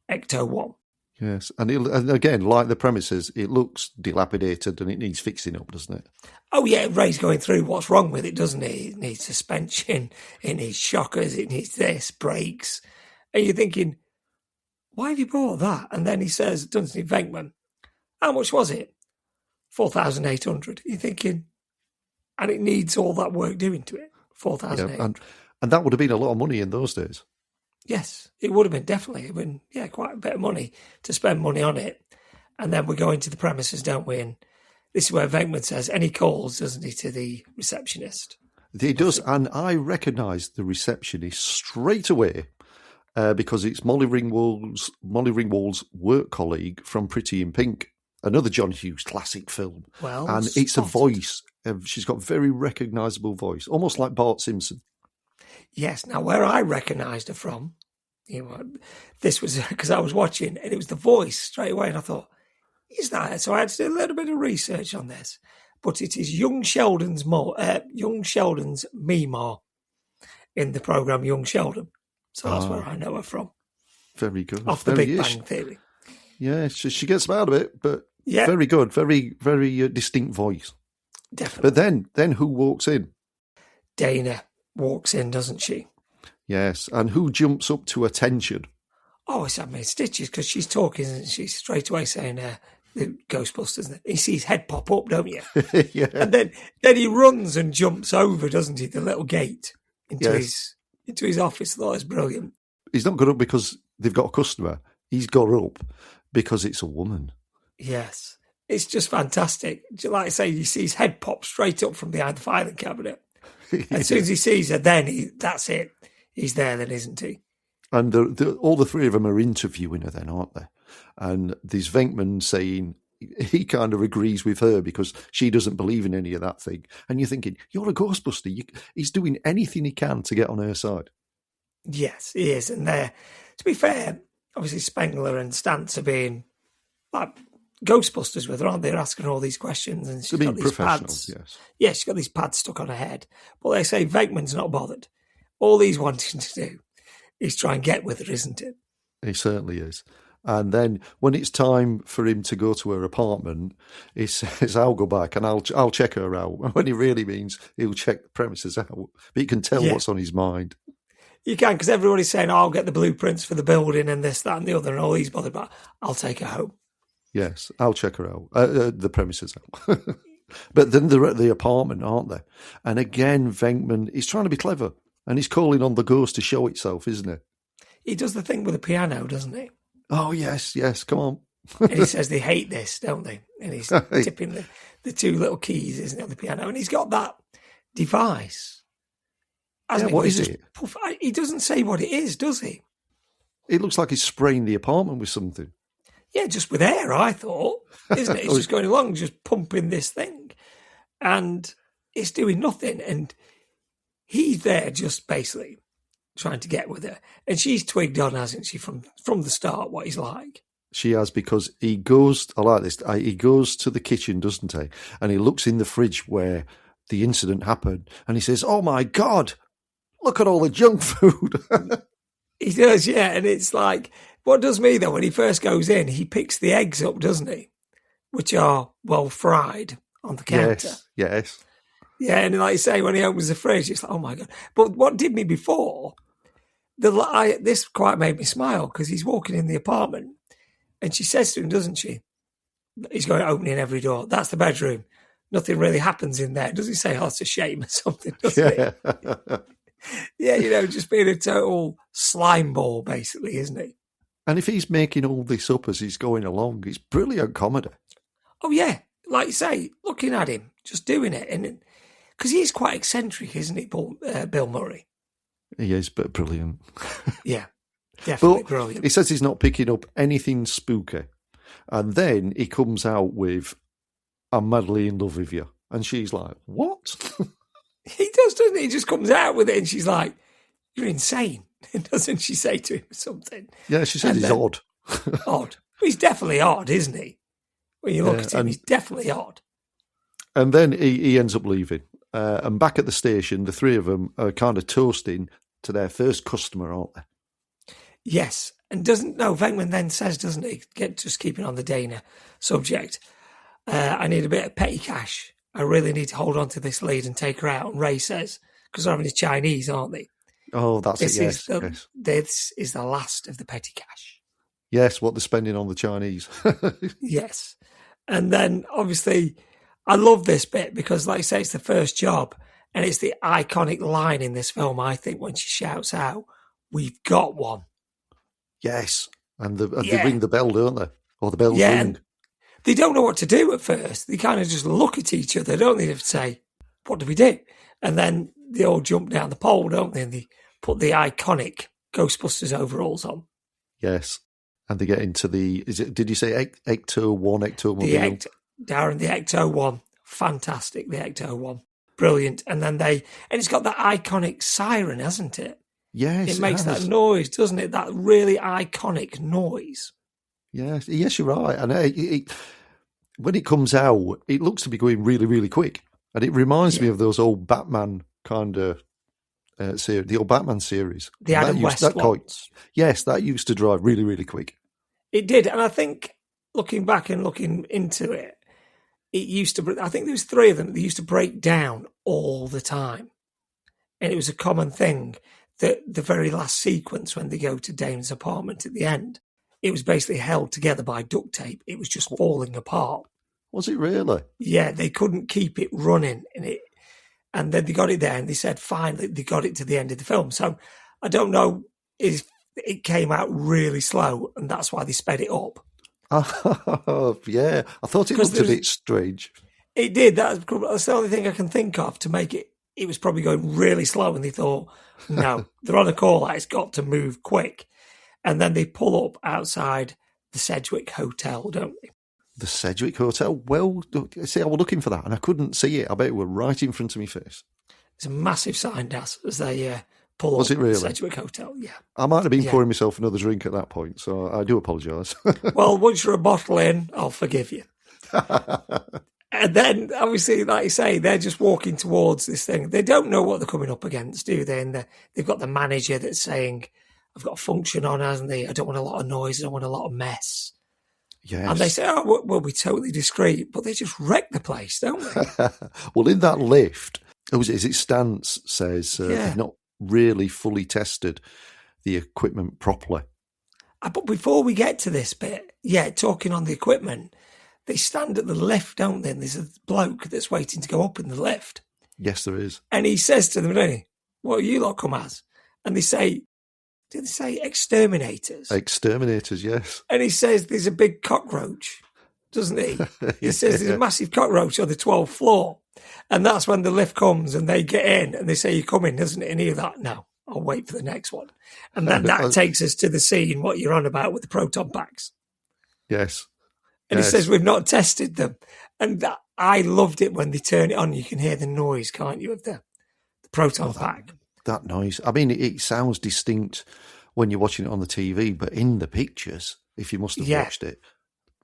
Ecto-1. Yes, and again, like the premises, it looks dilapidated and it needs fixing up, doesn't it? Oh, yeah, Ray's going through what's wrong with it, doesn't he? It needs suspension, it needs shockers, it needs this, brakes. And you're thinking, why have you bought that? And then he says, doesn't he, Venkman, how much was it? 4,800. You're thinking, and it needs all that work doing to it, 4,800. And that would have been a lot of money in those days. Yes, it would have been, definitely. It would have been, quite a bit of money to spend money on it. And then we go into the premises, don't we? And this is where Venkman says, any calls, doesn't he, to the receptionist? He does, and I recognise the receptionist straight away because it's Molly Ringwald's work colleague from Pretty in Pink, another John Hughes classic film. Well, and it's a voice. She's got a very recognisable voice, almost like Bart Simpson. Yes. Now, where I recognised her from, this was because I was watching, and it was the voice straight away, and I thought, is that? So I had to do a little bit of research on this, but it is Young Sheldon's Meemaw in the programme Young Sheldon. So that's where I know her from. Very good. Off the Big Bang Theory. Yeah, she gets them out of it, but yeah, very good. Very, very Definitely. distinct voice. But then who walks in? Dana walks in, doesn't she? Yes, and who jumps up to attention? Oh, it's had me stitches because she's talking, isn't she? Straight away saying the Ghostbusters. He sees head pop up, don't you? Yeah. And then he runs and jumps over, doesn't he? The little gate into his office. I thought it was brilliant. He's not got up because they've got a customer. He's got up because it's a woman. Yes. It's just fantastic. Like I say, he sees head pop straight up from behind the filing cabinet. As soon as he sees her, then that's it. He's there then, isn't he? And all the three of them are interviewing her then, aren't they? And there's Venkman saying he kind of agrees with her because she doesn't believe in any of that thing. And you're thinking, you're a Ghostbuster. He's doing anything he can to get on her side. Yes, he is. And to be fair, obviously Spengler and Stantz are being like Ghostbusters with her, aren't they? They're asking all these questions. And she's got these pads. Yes. Yeah, she's got these pads stuck on her head. But they say Venkman's not bothered. All he's wanting to do is try and get with her, isn't it? He certainly is. And then when it's time for him to go to her apartment, he says, I'll go back and I'll check her out. When he really means he'll check the premises out. But you can tell what's on his mind. You can, because everybody's saying, I'll get the blueprints for the building and this, that and the other, and all he's bothered about. I'll take her home. Yes, I'll check her out. The premises out. But then they're at the apartment, aren't they? And again, Venkman, he's trying to be clever. And he's calling on the ghost to show itself, isn't he? He does the thing with the piano, doesn't he? Oh, yes, come on. And he says they hate this, don't they? And he's tipping the two little keys, isn't it, on the piano? And he's got that device. What is it? He doesn't say what it is, does he? It looks like he's spraying the apartment with something. Yeah, just with air, I thought, isn't it? It's just going along, just pumping this thing. And it's doing nothing. And he's there just basically trying to get with her. And she's twigged on, hasn't she, from the start, what he's like. She has, because he goes, I like this, he goes to the kitchen, doesn't he? And he looks in the fridge where the incident happened. And he says, oh, my God, look at all the junk food. He does, yeah. And it's like, what does me, though, when he first goes in, he picks the eggs up, doesn't he? Which are well fried on the counter. Yes. Yeah, and like you say, when he opens the fridge, it's like, oh my God. But what did me before, this quite made me smile, because he's walking in the apartment and she says to him, doesn't she? He's going opening every door. That's the bedroom. Nothing really happens in there. Doesn't he say, oh, it's a shame or something, doesn't he? Yeah, just being a total slime ball, basically, isn't he? And if he's making all this up as he's going along, it's brilliant comedy. Oh, yeah. Like you say, looking at him, just doing it. And because he is quite eccentric, isn't he, Bill Murray? He is, but brilliant. Yeah, definitely but brilliant. He says he's not picking up anything spooky. And then he comes out with, I'm madly in love with you. And she's like, what? He does, doesn't he? He just comes out with it and she's like, you're insane. Doesn't she say to him something? Yeah, she says he's odd. Odd. He's definitely odd, isn't he? When you look at him, he's definitely odd. And then he ends up leaving. And back at the station, the three of them are kind of toasting to their first customer, aren't they? Yes. And Venkman then says, doesn't he, just keeping on the Dana subject, I need a bit of petty cash. I really need to hold on to this lead and take her out. And Ray says, because they're having the Chinese, aren't they? Oh, that's it, yes. This is the last of the petty cash. Yes, what they're spending on the Chinese. Yes. And then, obviously, I love this bit because, like I say, it's the first job. And it's the iconic line in this film, I think, when she shouts out, we've got one. Yes. And they ring the bell, don't they? Or the bells ring. They don't know what to do at first. They kind of just look at each other, don't they? They say, what do we do? And then they all jump down the pole, don't they? And they put the iconic Ghostbusters overalls on. Yes. And they get into did you say Ecto 1, Ectomobile? Darren, the Ecto 1. Fantastic, the Ecto 1. Brilliant. And then it's got that iconic siren, hasn't it? Yes. It makes that noise, doesn't it? That really iconic noise. Yes, you're right. And when it comes out, it looks to be going really, really quick. And it reminds me of those old Batman kind of series, the old Batman series. The And Adam West ones. Yes, that used to drive really, really quick. It did, and I think looking back and looking into it, it used to. I think there was 3 of them. They used to break down all the time, and it was a common thing that the very last sequence when they go to Dane's apartment at the end, it was basically held together by duct tape. It was just falling apart. Was it really? Yeah, they couldn't keep it running, and then they got it there, and they said finally they got it to the end of the film. So I don't know if it came out really slow, and that's why they sped it up. Oh, yeah. I thought it looked a bit strange. It did. That's the only thing I can think of to make it. It was probably going really slow, and they thought, no, they're on a call out. It's got to move quick. And then they pull up outside the Sedgwick Hotel, don't they? The Sedgwick Hotel? Well, see, I was looking for that, and I couldn't see it. I bet it were right in front of my face. It's a massive sign as they pull Was up it really? the Sedgwick Hotel, yeah. I might have been pouring myself another drink at that point, so I do apologise. Well, once you're a bottle in, I'll forgive you. And then, obviously, like you say, they're just walking towards this thing. They don't know what they're coming up against, do they? And they've got the manager that's saying, I've got a function on, hasn't they? I don't want a lot of noise. I don't want a lot of mess. Yes. And they say, oh, we'll be totally discreet. But they just wreck the place, don't they? Well, in that lift, is it Stance says they've not really fully tested the equipment properly. But before we get to this bit, talking on the equipment, they stand at the lift, don't they? And there's a bloke that's waiting to go up in the lift. Yes, there is. And he says to them, don't he, what do you lot come as? And they say, did they say exterminators? Exterminators, yes. And he says there's a big cockroach, doesn't he? He says there's a massive cockroach on the 12th floor. And that's when the lift comes and they get in and they say, you come in, doesn't it? And he's like, no, I'll wait for the next one. And then that takes us to the scene, what you're on about with the proton packs. Yes. And he says, we've not tested them. And I loved it when they turn it on. You can hear the noise, can't you, of the proton pack. That noise. I mean, it sounds distinct when you're watching it on the TV, but in the pictures, if you must have watched it,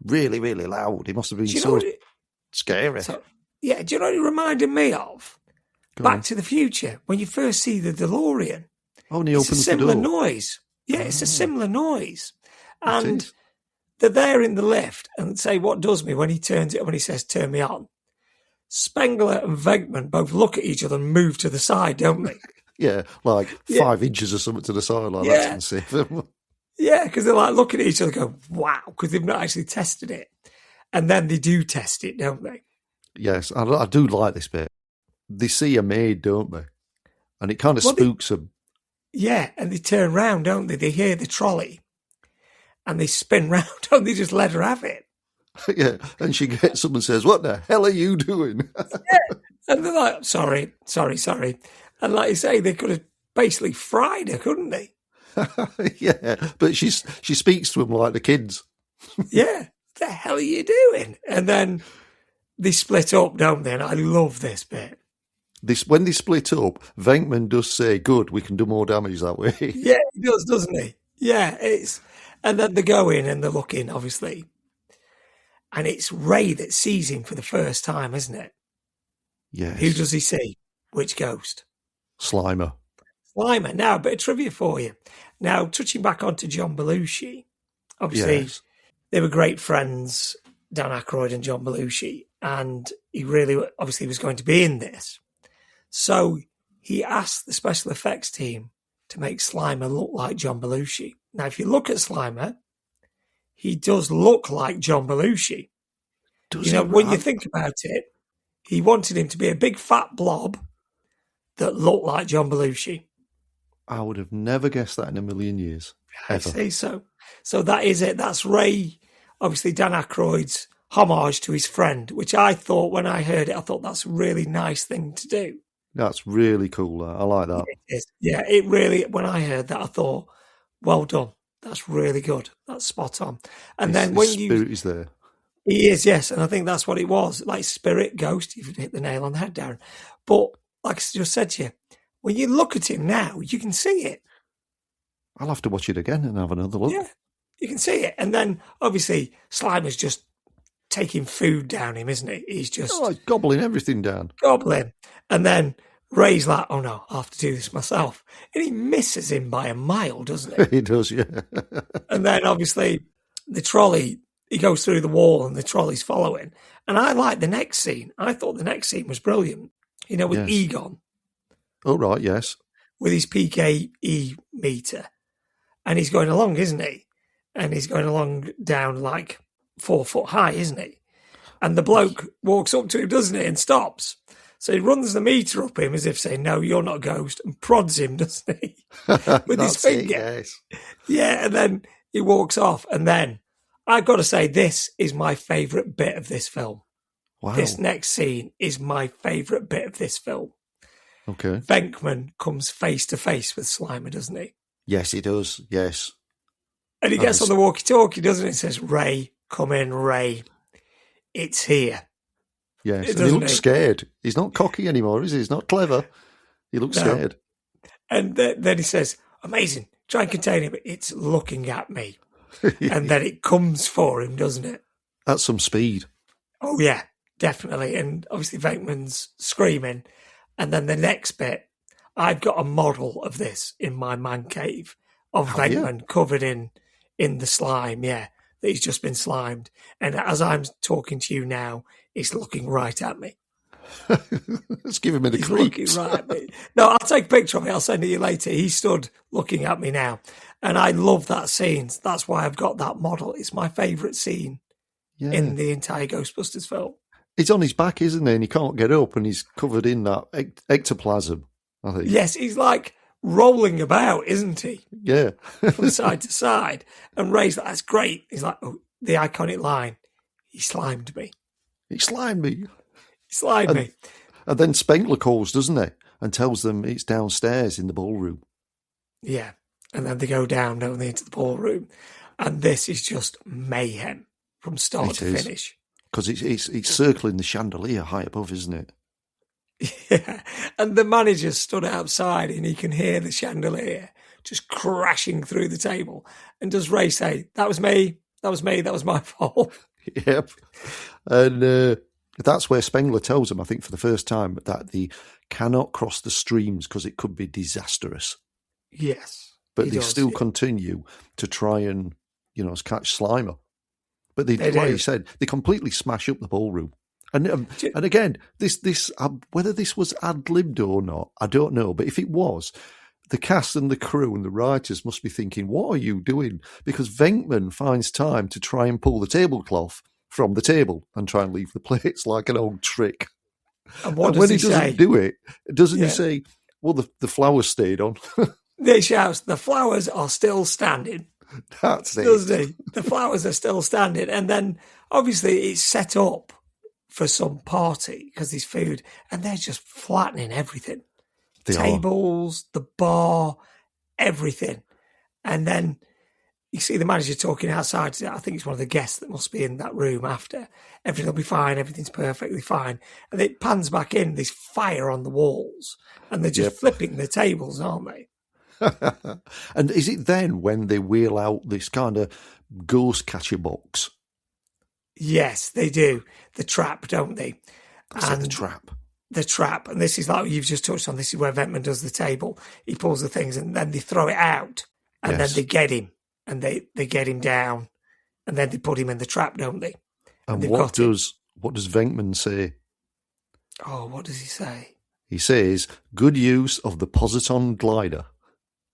really, really loud. It must have been so scary. Do you know what it reminded me of? Back to the Future, when you first see the DeLorean. Oh, and he opens the door. It's a similar noise. Yeah, it's a similar noise. And they're there in the lift and say, what does me when he turns it, when he says, turn me on? Spengler and Venkman both look at each other and move to the side, don't they? Yeah, like 5 inches or something to the side, like that's unsafe. Yeah, because they're like looking at each other and go, wow, because they've not actually tested it. And then they do test it, don't they? Yes, I do like this bit. They see a maid, don't they? And it kind of spooks them. Yeah, and they turn round, don't they? They hear the trolley and they spin round, don't they? Just let her have it. Yeah, and she gets up and says, what the hell are you doing? Yeah, and they're like, sorry. And like you say, they could have basically fried her, couldn't they? Yeah, but she speaks to them like the kids. Yeah, what the hell are you doing? And then they split up, don't they? And I love this bit. When they split up, Venkman does say, good, we can do more damage that way. Yeah, he does, doesn't he? Yeah, and then they go in and they're looking, obviously. And it's Ray that sees him for the first time, isn't it? Yes. Who does he see? Which ghost? Slimer. Now, a bit of trivia for you. Now, touching back onto John Belushi, obviously, they were great friends, Dan Aykroyd and John Belushi, and he really, obviously, was going to be in this. So he asked the special effects team to make Slimer look like John Belushi. Now, if you look at Slimer, he does look like John Belushi. When you think about it, he wanted him to be a big fat blob that looked like John Belushi. I would have never guessed that in a million years. Ever. I say so. So that is it. That's Ray, obviously Dan Aykroyd's homage to his friend, which I thought when I heard it, I thought that's a really nice thing to do. That's really cool. I like that. It is. Yeah, it really, when I heard that, I thought, well done. That's really good. That's spot on. And then when spirit is there. He is, yes. And I think that's what it was. Like spirit, ghost, you've hit the nail on the head, Darren. But like I just said to you, when you look at him now, you can see it. I'll have to watch it again and have another look. Yeah, you can see it. And then, obviously, Slimer's just taking food down him, isn't he? He's just... he's gobbling everything down. Gobbling. And then Ray's like, oh no, I'll have to do this myself. And he misses him by a mile, doesn't he? He does, yeah. And then obviously the trolley, he goes through the wall and the trolley's following. And I like the next scene. I thought the next scene was brilliant. You know, with Yes. Egon, Oh, right, yes. with his PKE meter. And he's going along, isn't he? And he's going along down like 4 foot high, isn't he? And the bloke walks up to him, doesn't he, and stops. So he runs the meter up him as if saying, no, you're not a ghost, and prods him, doesn't he? With his finger. Yes. Yeah, and then he walks off. And then I've got to say, this is my favourite bit of this film. Wow. This next scene is my favourite bit of this film. Okay. Venkman comes face to face with Slimer, doesn't he? Yes, he does. Yes. And he gets on the walkie-talkie, doesn't he? He says, Ray, come in, Ray. It's here. Yes. And he looks scared. He's not cocky anymore, is he? He's not clever. He looks scared. And then he says, amazing. Try and contain him. It's looking at me. And then it comes for him, doesn't it? That's some speed. Oh, yeah, definitely. And obviously Venkman's screaming. And then the next bit, I've got a model of this in my man cave of Venkman covered in the slime, that he's just been slimed. And as I'm talking to you now, he's looking right at me. Let's give him the creeps. Looking right at me. No, I'll take a picture of it. I'll send it you later. He stood looking at me now. And I love that scene. That's why I've got that model. It's my favourite scene in the entire Ghostbusters film. He's on his back, isn't he? And he can't get up, and he's covered in that ectoplasm, I think. Yes, he's like rolling about, isn't he? Yeah. From side to side. And Ray's like, that's great. He's like, oh, the iconic line, he slimed me. He slimed me. He slimed me. And then Spengler calls, doesn't he? And tells them it's downstairs in the ballroom. Yeah. And then they go down, don't they, into the ballroom. And this is just mayhem from start to finish. Because it's circling the chandelier high above, isn't it? Yeah. And the manager stood outside and he can hear the chandelier just crashing through the table. And does Ray say, that was me, that was my fault? Yep. And that's where Spengler tells them, I think for the first time, that they cannot cross the streams because it could be disastrous. Yes. But they still continue to try and, catch Slimer. But they like you said, they completely smash up the ballroom. And again, this whether this was ad-libbed or not, I don't know. But if it was, the cast and the crew and the writers must be thinking, what are you doing? Because Venkman finds time to try and pull the tablecloth from the table and try and leave the plates like an old trick. And when he doesn't do it, doesn't he say, well, the flowers stayed on? They shouts, the flowers are still standing. That's it. Doesn't he? The flowers are still standing. And then, obviously, it's set up for some party because there's food. And they're just flattening everything. Tables, the bar, everything. And then you see the manager talking outside. I think it's one of the guests that must be in that room after. Everything will be fine. Everything's perfectly fine. And it pans back in. There's fire on the walls. And they're just flipping the tables, aren't they? And is it then when they wheel out this kind of ghost catcher box? Yes, they do. The trap, don't they? The trap. The trap. And this is like you've just touched on. This is where Venkman does the table. He pulls the things and then they throw it out. And then they get him. And they get him down. And then they put him in the trap, don't they? And what does Venkman say? Oh, what does he say? He says, good use of the positron glider.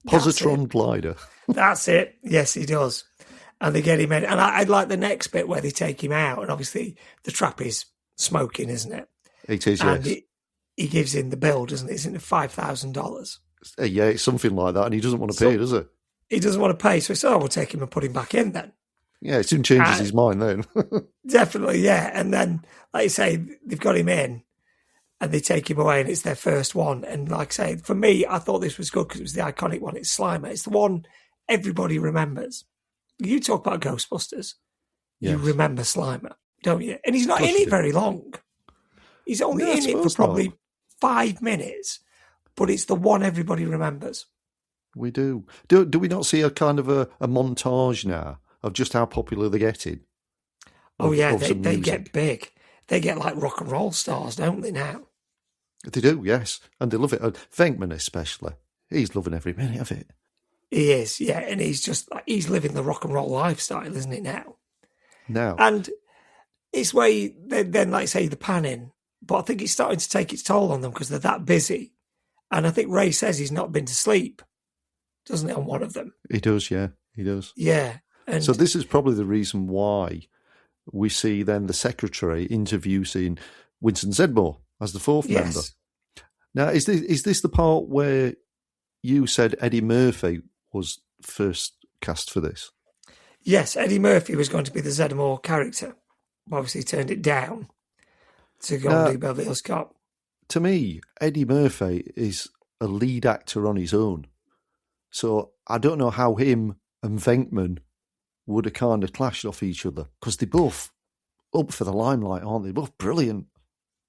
Positron glider. That's it. Yes, he does. And they get him in. And I'd like the next bit where they take him out. And obviously the trap is smoking, isn't it? It is, and yes. He gives in the bill, doesn't he? Isn't it $5,000? Yeah, it's something like that. And he doesn't want to pay, does he? He doesn't want to pay. So he said, we'll take him and put him back in then. Yeah, it soon changes his mind then. Definitely, yeah. And then, like you say, they've got him in. And they take him away, and it's their first one. And like I say, for me, I thought this was good because it was the iconic one. It's Slimer. It's the one everybody remembers. You talk about Ghostbusters, you remember Slimer, don't you? And he's not in it very long. He's only in it for probably 5 minutes, but it's the one everybody remembers. We do. Do we not see a kind of a montage now of just how popular they're getting? They get big. They get like rock and roll stars, don't they now? They do, yes, and they love it. Venkman especially, he's loving every minute of it. He is, yeah, and he's just like, he's living the rock and roll lifestyle, isn't it now? Now, And it's where then, like say, the panning, but I think it's starting to take its toll on them because they're that busy. And I think Ray says he's not been to sleep, doesn't it, on one of them? he does, yeah, he does. Yeah. And so this is probably the reason why we see then the secretary interviewing Winston Zedmore as the fourth member. Now, is this the part where you said Eddie Murphy was first cast for this? Yes, Eddie Murphy was going to be the Zedmore character. Obviously, he turned it down to go and do Beverly Hills Cop. To me, Eddie Murphy is a lead actor on his own. So I don't know how him and Venkman would have kind of clashed off each other, because they're both up for the limelight, aren't they? Both brilliant.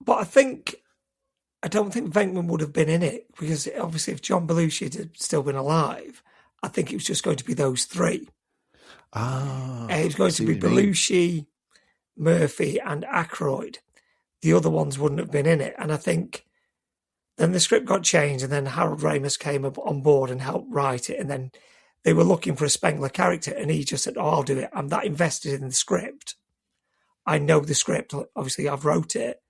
But I don't think Venkman would have been in it, because obviously if John Belushi had still been alive, I think it was just going to be those three. It was going to be Belushi, Murphy and Aykroyd. The other ones wouldn't have been in it. And I think then the script got changed, and then Harold Ramis came up on board and helped write it. And then they were looking for a Spengler character, and he just said, "Oh, I'll do it. I'm that invested in the script. I know the script. Obviously, I've wrote it.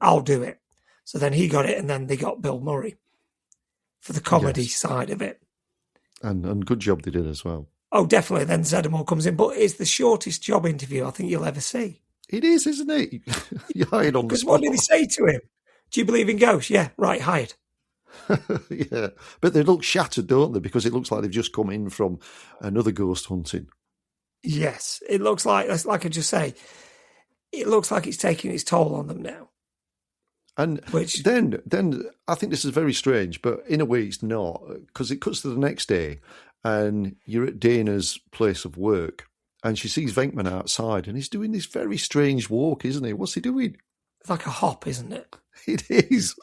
I'll do it." So then he got it, and then they got Bill Murray for the comedy side of it. And good job they did as well. Oh, definitely. Then Zedmore comes in, but it's the shortest job interview I think you'll ever see. It is, isn't it? You're hired on the spot. Because what did he say to him? Do you believe in ghosts? Yeah, right, hired. Yeah, but they look shattered, don't they? Because it looks like they've just come in from another ghost hunting. Yes, it looks like I just say, it looks like it's taking its toll on them now. And then I think this is very strange, but in a way it's not, because it cuts to the next day and you're at Dana's place of work and she sees Venkman outside and he's doing this very strange walk, isn't he? What's he doing? It's like a hop, isn't it? It is.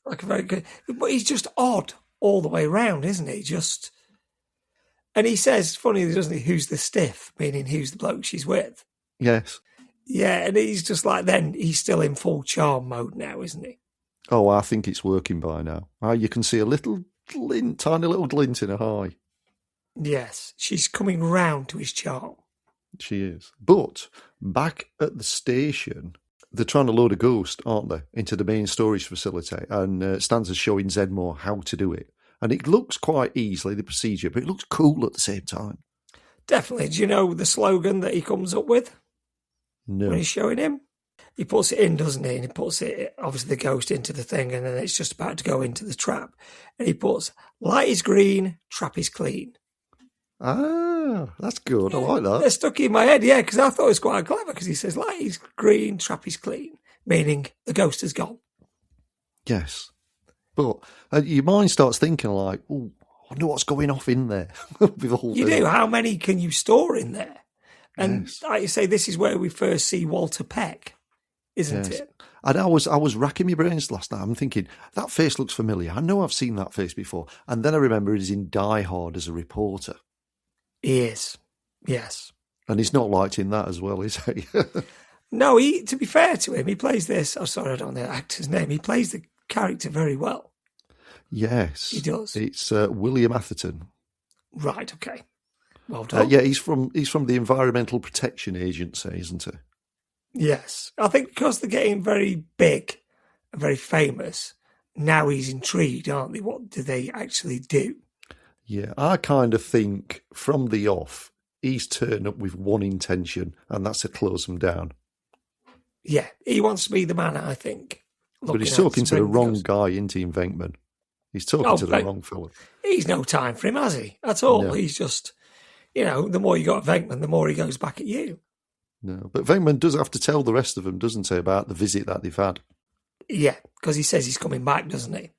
Like a very good, but he's just odd all the way around, isn't he? And he says, funny, doesn't he, who's the stiff, meaning who's the bloke she's with? Yes. Yeah, and he's just like, then he's still in full charm mode now, isn't he? Oh, I think it's working by now. You can see a little glint, tiny little glint in her eye. Yes, she's coming round to his charm. She is. But back at the station, they're trying to load a ghost, aren't they, into the main storage facility. And Stanza's showing Zedmore how to do it. And it looks quite easily, the procedure, but it looks cool at the same time. Definitely. Do you know the slogan that he comes up with? No. When he's showing him? He puts it in, doesn't he? And he puts it, obviously, the ghost into the thing, and then it's just about to go into the trap. And he puts, light is green, trap is clean. Ah, that's good. I like that. They're stuck in my head, yeah, because I thought it was quite clever, because he says, light is green, trap is clean, meaning the ghost is gone. Yes. But your mind starts thinking like, oh, I wonder what's going off in there. You do. How many can you store in there? And yes. like you say, this is where we first see Walter Peck, isn't it? And I was racking my brains last night. I'm thinking, that face looks familiar. I know I've seen that face before. And then I remember he's in Die Hard as a reporter. He is, yes. And he's not liked in that as well, is he? No, to be fair to him, he plays this. Oh, sorry, I don't know the actor's name. He plays the character very well. Yes. He does. It's William Atherton. Right, okay. Well done. Yeah, he's from the Environmental Protection Agency, isn't he? Yes. I think because they're getting very big and very famous, now he's intrigued, aren't they? What do they actually do? Yeah, I kind of think from the off, he's turned up with one intention, and that's to close them down. Yeah, he wants to be the man, I think. But he's talking to the wrong guy, isn't he, Venkman? He's talking to the wrong fella. He's no time for him, has he? At all. No. He's just, the more you got Venkman, the more he goes back at you. No, but Venkman does have to tell the rest of them, doesn't he, about the visit that they've had. Yeah, because he says he's coming back, doesn't he?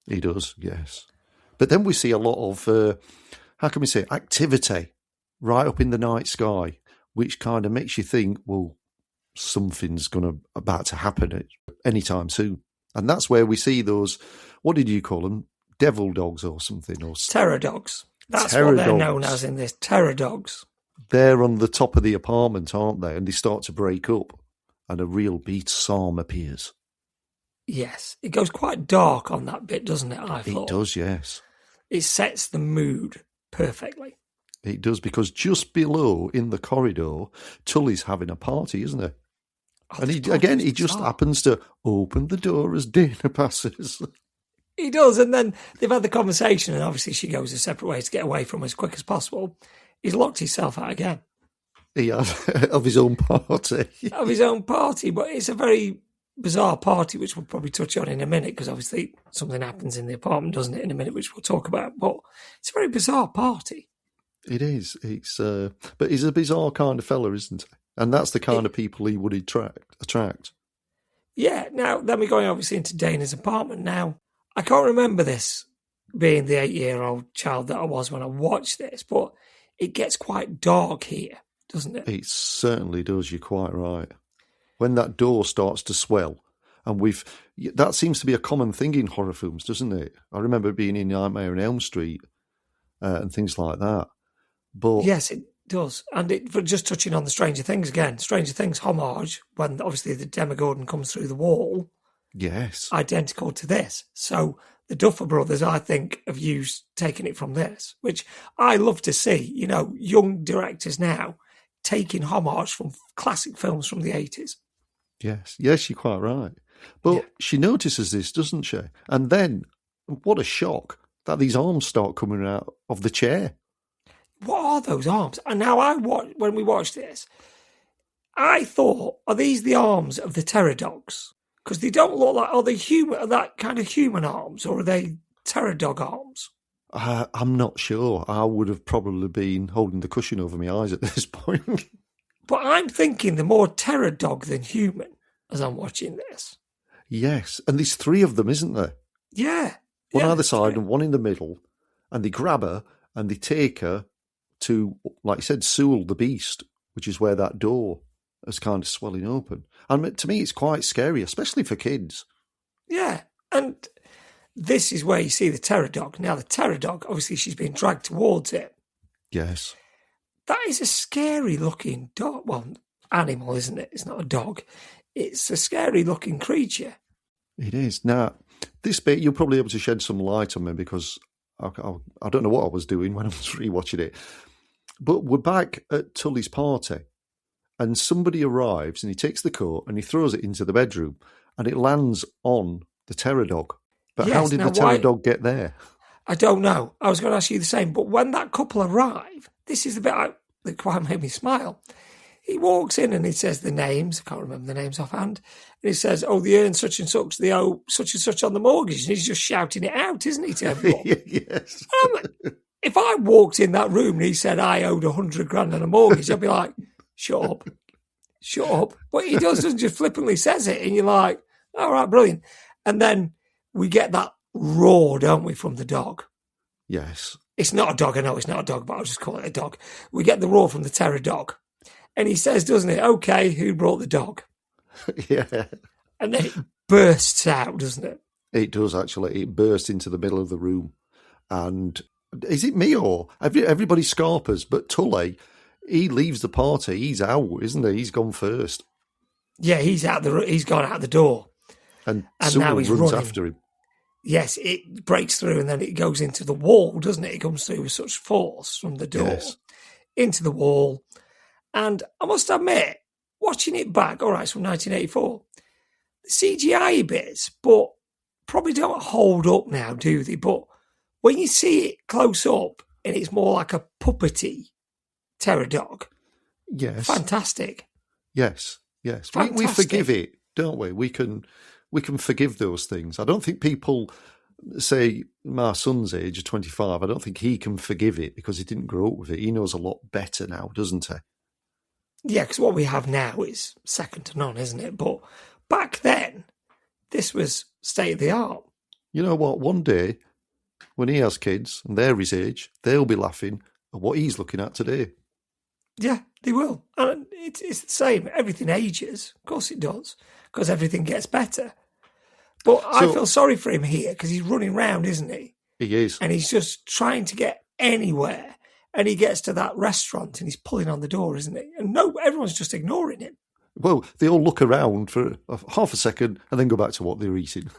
He does, yes. But then we see a lot of, activity right up in the night sky, which kind of makes you think, well, something's about to happen anytime soon. And that's where we see those, what did you call them? Devil dogs or something? Or terror dogs. That's what they're known as in this, terror dogs. They're on the top of the apartment, aren't they? And they start to break up and a real beat psalm appears. Yes, it goes quite dark on that bit, doesn't it? I It thought does, yes. it sets the mood perfectly. It does, because just below in the corridor, Tully's having a party, isn't he? Oh, And this he party was just bizarre. happens to open the door as Dana passes. He does, and then they've had the conversation, and obviously she goes a separate way to get away from him as quick as possible. He's locked himself out again He has of his own party. of his own party, but it's a very bizarre party, which we'll probably touch on in a minute, because obviously something happens in the apartment, doesn't it, in a minute, which we'll talk about. But it's a very bizarre party. It is. But he's a bizarre kind of fella, isn't he? And that's the kind of people he would attract. Yeah, now, then we're going obviously into Dana's apartment. Now, I can't remember this being the 8-year-old child that I was when I watched this, but it gets quite dark here, doesn't it? It certainly does. You're quite right. When that door starts to swell, and that seems to be a common thing in horror films, doesn't it? I remember being in Nightmare on Elm Street and things like that. But yes, it does. And for just touching on the Stranger Things again, Stranger Things homage, when obviously the Demogorgon comes through the wall, yes, identical to this. So the Duffer Brothers, I think, have taken it from this, which I love to see. You know, young directors now taking homage from classic films from the 80s. yes, you're quite right. But Yeah. she notices this, doesn't she? And then, what a shock that these arms start coming out of the chair. What are those arms? And now when we watched this, I thought, are these the arms of the terror dogs? Because they don't look like, are they human? Are that kind of human arms, or are they terror dog arms? I'm not sure. I would have probably been holding the cushion over my eyes at this point. But I'm thinking they're more terror dog than human as I'm watching this. Yes, and there's 3 of them, isn't there? Yeah. One yeah, either side 3. and one in the middle, and they grab her and they take her to, like you said, Sewell the Beast, which is where that door is kind of swelling open. And to me, it's quite scary, especially for kids. Yeah. And this is where you see the terror dog. Now, the terror dog, obviously, she's being dragged towards it. Yes. That is a scary looking dog. Well, animal, isn't it? It's not a dog. It's a scary looking creature. It is. Now, this bit, you'll probably be able to shed some light on me, because I don't know what I was doing when I was rewatching it. But we're back at Tully's party, and somebody arrives and he takes the coat and he throws it into the bedroom, and it lands on the terror dog. But Yes, how did the terror dog get there? I don't know. I was going to ask you the same. But when that couple arrive, this is the bit that quite made me smile. He walks in and he says the names. I can't remember the names offhand. And he says, oh, they earn such and such, they owe such and such on the mortgage. And he's just shouting it out, isn't he, to everyone? Yes. If I walked in that room and he said I owed 100 grand on a mortgage, I'd be like, shut up. But he doesn't just flippantly says it. And you're like, all right, brilliant. And then we get that roar, don't we, from the dog? Yes. It's not a dog. I know it's not a dog, but I'll just call it a dog. We get the roar from the terror dog. And he says, doesn't it? Okay, who brought the dog? Yeah. And then it bursts out, doesn't it? It does, actually. It bursts into the middle of the room. And is it me or everybody scarpers? But Tully, he leaves the party. He's out, isn't he? He's gone first. Yeah, he's gone out the door. And now he's runs running. after him. Yes, it breaks through and then it goes into the wall, doesn't it? It comes through with such force from the door into the wall. And I must admit, watching it back, all right, it's from 1984, the CGI bits, but probably don't hold up now, do they? But when you see it close up and it's more like a puppety terror dog, yes, fantastic. Yes. We forgive it, don't we? We can forgive those things. I don't think people say my son's age, 25, I don't think he can forgive it because he didn't grow up with it. He knows a lot better now, doesn't he? Yeah, because what we have now is second to none, isn't it? But back then, this was state of the art. You know what? One day, when he has kids and they're his age, they'll be laughing at what he's looking at today. Yeah, they will. And it's the same. Everything ages. Of course it does, because everything gets better. But I feel sorry for him here because he's running round, isn't he? He is. And he's just trying to get anywhere. And he gets to that restaurant and he's pulling on the door, isn't he? And no, everyone's just ignoring him. Well, they all look around for half a second and then go back to what they're eating.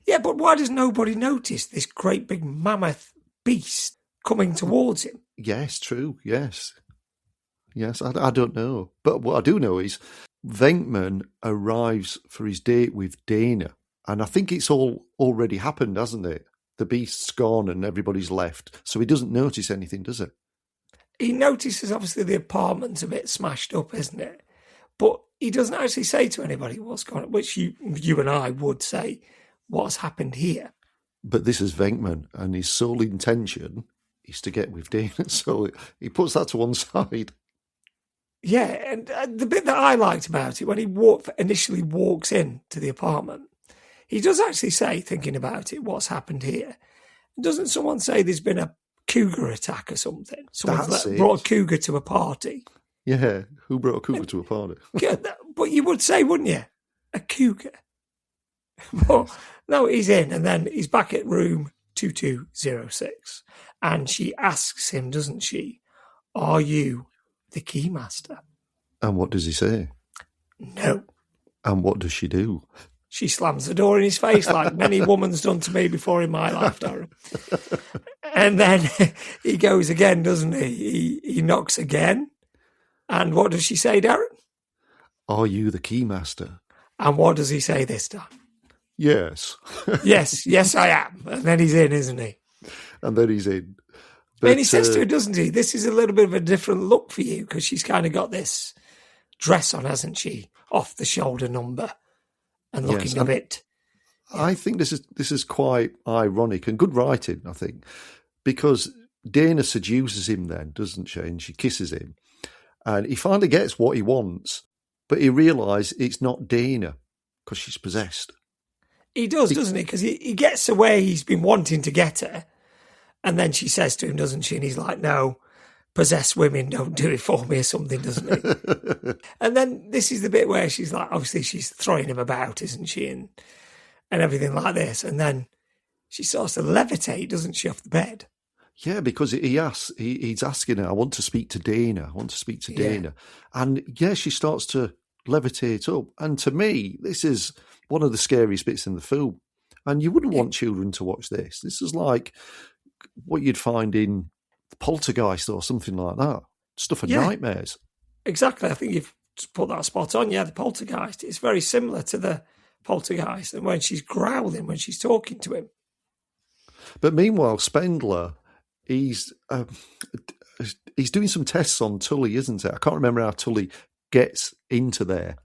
Yeah, but why does nobody notice this great big mammoth beast coming towards him? Yes, true. Yes. Yes, I don't know. But what I do know is Venkman arrives for his date with Dana. And I think it's all already happened, hasn't it? The beast's gone and everybody's left. So he doesn't notice anything, does it? He notices, obviously, the apartment's a bit smashed up, isn't it? But he doesn't actually say to anybody what's going on, which you and I would say, what's happened here. But this is Venkman, and his sole intention is to get with Dana. So he puts that to one side. Yeah, and the bit that I liked about it, when he initially walks in to the apartment, he does actually say, thinking about it, what's happened here. Doesn't someone say there's been a cougar attack or something? Someone's brought a cougar to a party. Yeah, who brought a cougar to a party? But you would say, wouldn't you? A cougar. But no, he's in, and then he's back at room 2206. And she asks him, doesn't she, are you the keymaster? And what does he say? No. And what does she do? She slams the door in his face like many woman's done to me before in my life, Darren. And then he goes again, doesn't he? He knocks again. And what does she say, Darren? Are you the keymaster? And what does he say this time? Yes. yes, I am. And then he's in, isn't he? And then he's in. But, and he says to her, doesn't he, this is a little bit of a different look for you because she's kind of got this dress on, hasn't she? Off the shoulder number and looking a bit. Yeah. I think this is quite ironic and good writing, I think, because Dana seduces him then, doesn't she? And she kisses him. And he finally gets what he wants, but he realises it's not Dana because she's possessed. He does, doesn't he? Because he gets her where he's been wanting to get her. And then she says to him, doesn't she? And he's like, no, possessed women don't do it for me or something, doesn't he? And then this is the bit where she's like, obviously she's throwing him about, isn't she? And everything like this. And then she starts to levitate, doesn't she, off the bed? Yeah, because he's asking her, I want to speak to Dana. I want to speak to Dana. And yeah, she starts to levitate up. And to me, this is one of the scariest bits in the film. And you wouldn't want children to watch this. This is like what you'd find in Poltergeist or something like that. Stuff for nightmares. Exactly. I think you've put that spot on. Yeah, the Poltergeist. It's very similar to the Poltergeist. And when she's growling, when she's talking to him. But meanwhile, Spengler, he's doing some tests on Tully, isn't it? I can't remember how Tully gets into there.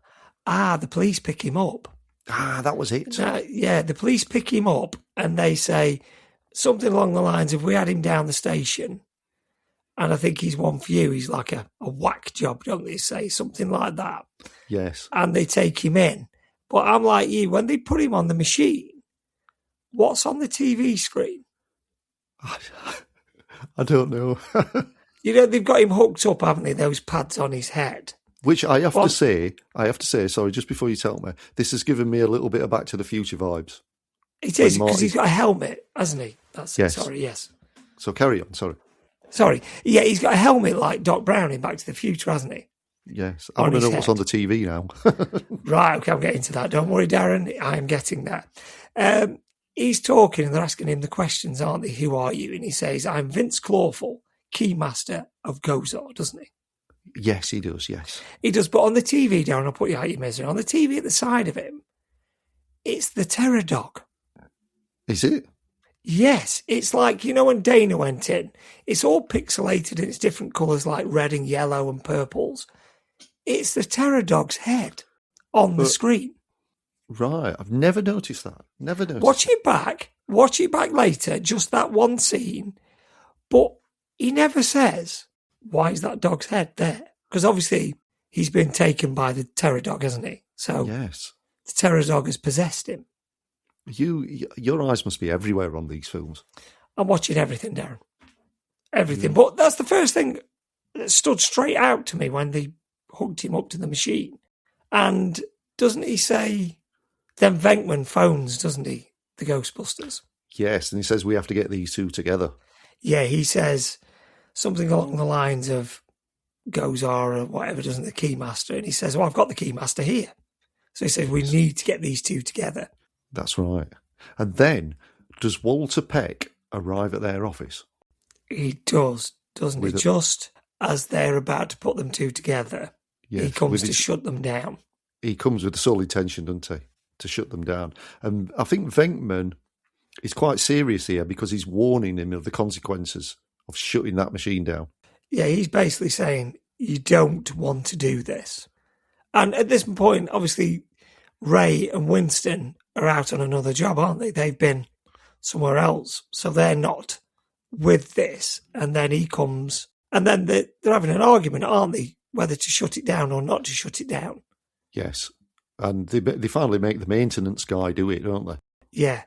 The police pick him up. That was it. The police pick him up and they say something along the lines of, we had him down the station and I think he's one for you. He's like a whack job, don't they say? Something like that. Yes. And they take him in. But I'm like you, when they put him on the machine, what's on the TV screen? I don't know. They've got him hooked up, haven't they? Those pads on his head. Which I have to say, sorry, just before you tell me, this has given me a little bit of Back to the Future vibes. It is, because he's got a helmet, hasn't he? That's yes. It, sorry, yes. So carry on, sorry. Sorry. Yeah, he's got a helmet like Doc Brown in Back to the Future, hasn't he? Yes. I want to know what's on the TV now. Right, okay, I'm getting to that. Don't worry, Darren, I am getting that. He's talking and they're asking him the questions, aren't they? Who are you? And he says, I'm Vince Clawful, Keymaster of Gozor, doesn't he? Yes, he does, yes. He does, but on the TV, Darren, I'll put you out of your misery. On the TV at the side of him, it's the Terror Dog. Is it? Yes, it's like, when Dana went in, it's all pixelated and it's different colours like red and yellow and purples. It's the Terror Dog's head on the screen. Right, I've never noticed that. Never noticed. Watch it back later, just that one scene. But he never says, why is that dog's head there? Because obviously he's been taken by the Terror Dog, hasn't he? So yes, the Terror Dog has possessed him. Your eyes must be everywhere on these films. I'm watching everything, Darren. Everything. But that's the first thing that stood straight out to me when they hooked him up to the machine. And doesn't he say, then Venkman phones, doesn't he, the Ghostbusters? Yes, and he says we have to get these two together. Yeah, he says something along the lines of, Gozar or whatever, doesn't the Keymaster? And he says, well, I've got the Keymaster here. So he says, we need to get these two together. That's right. And then, does Walter Peck arrive at their office? He does, doesn't he? Just as they're about to put them two together, he comes to shut them down. He comes with the sole intention, doesn't he, to shut them down. And I think Venkman is quite serious here because he's warning him of the consequences of shutting that machine down. Yeah, he's basically saying, you don't want to do this. And at this point, obviously, Ray and Winston are out on another job, aren't they? They've been somewhere else. So they're not with this. And then he comes, and then they're having an argument, aren't they? Whether to shut it down or not to shut it down. Yes. And they finally make the maintenance guy do it, don't they? Yeah.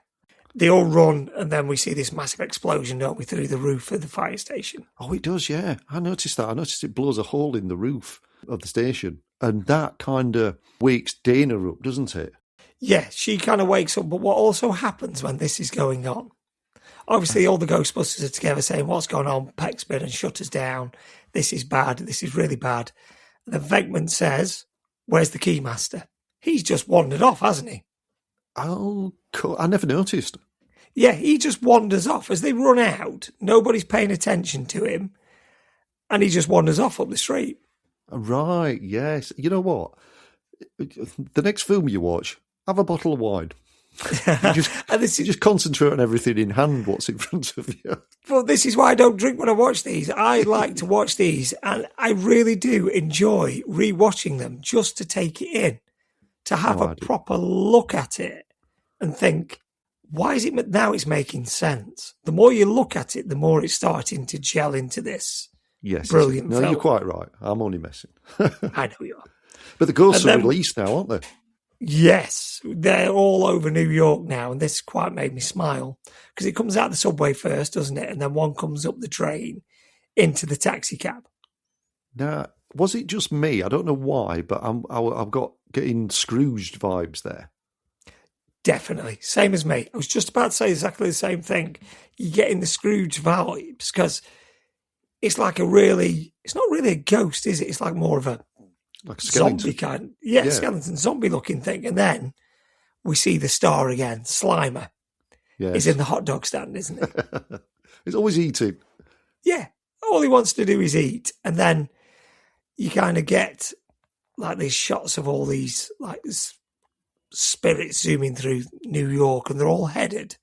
They all run, and then we see this massive explosion, don't we, through the roof of the fire station. Oh, it does, yeah. I noticed that. I noticed it blows a hole in the roof of the station. And that kind of wakes Dana up, doesn't it? Yeah, she kind of wakes up. But what also happens when this is going on? Obviously, all the Ghostbusters are together saying, what's going on? Peck's been and shut us down. This is bad. This is really bad. And then Venkman says, where's the Keymaster? He's just wandered off, hasn't he? Oh, cool. I never noticed. Yeah, he just wanders off. As they run out, nobody's paying attention to him, and he just wanders off up the street. Right, yes. You know what? The next film you watch, have a bottle of wine. You just concentrate on everything in hand, what's in front of you. Well, this is why I don't drink when I watch these. I like to watch these, and I really do enjoy rewatching them just to take it in, to have a proper look at it and think, why is it now it's making sense? The more you look at it, the more it's starting to gel into this brilliant film. No, you're quite right. I'm only messing. I know you are. But the ghosts are released now, aren't they? Yes, they're all over New York now, and this quite made me smile because it comes out the subway first, doesn't it? And then one comes up the train into the taxi cab. Now, was it just me? I don't know why, but I've got getting Scrooged vibes there. Definitely. Same as me. I was just about to say exactly the same thing. You're getting the Scrooge vibes because it's like it's not really a ghost, is it? It's like more of a zombie kind. Yeah, skeleton zombie looking thing. And then we see the star again, Slimer. Yes. He's in the hot dog stand, isn't he? He's always eating. Yeah. All he wants to do is eat. And then you kind of get like these shots of all these like spirits zooming through New York, and they're all headed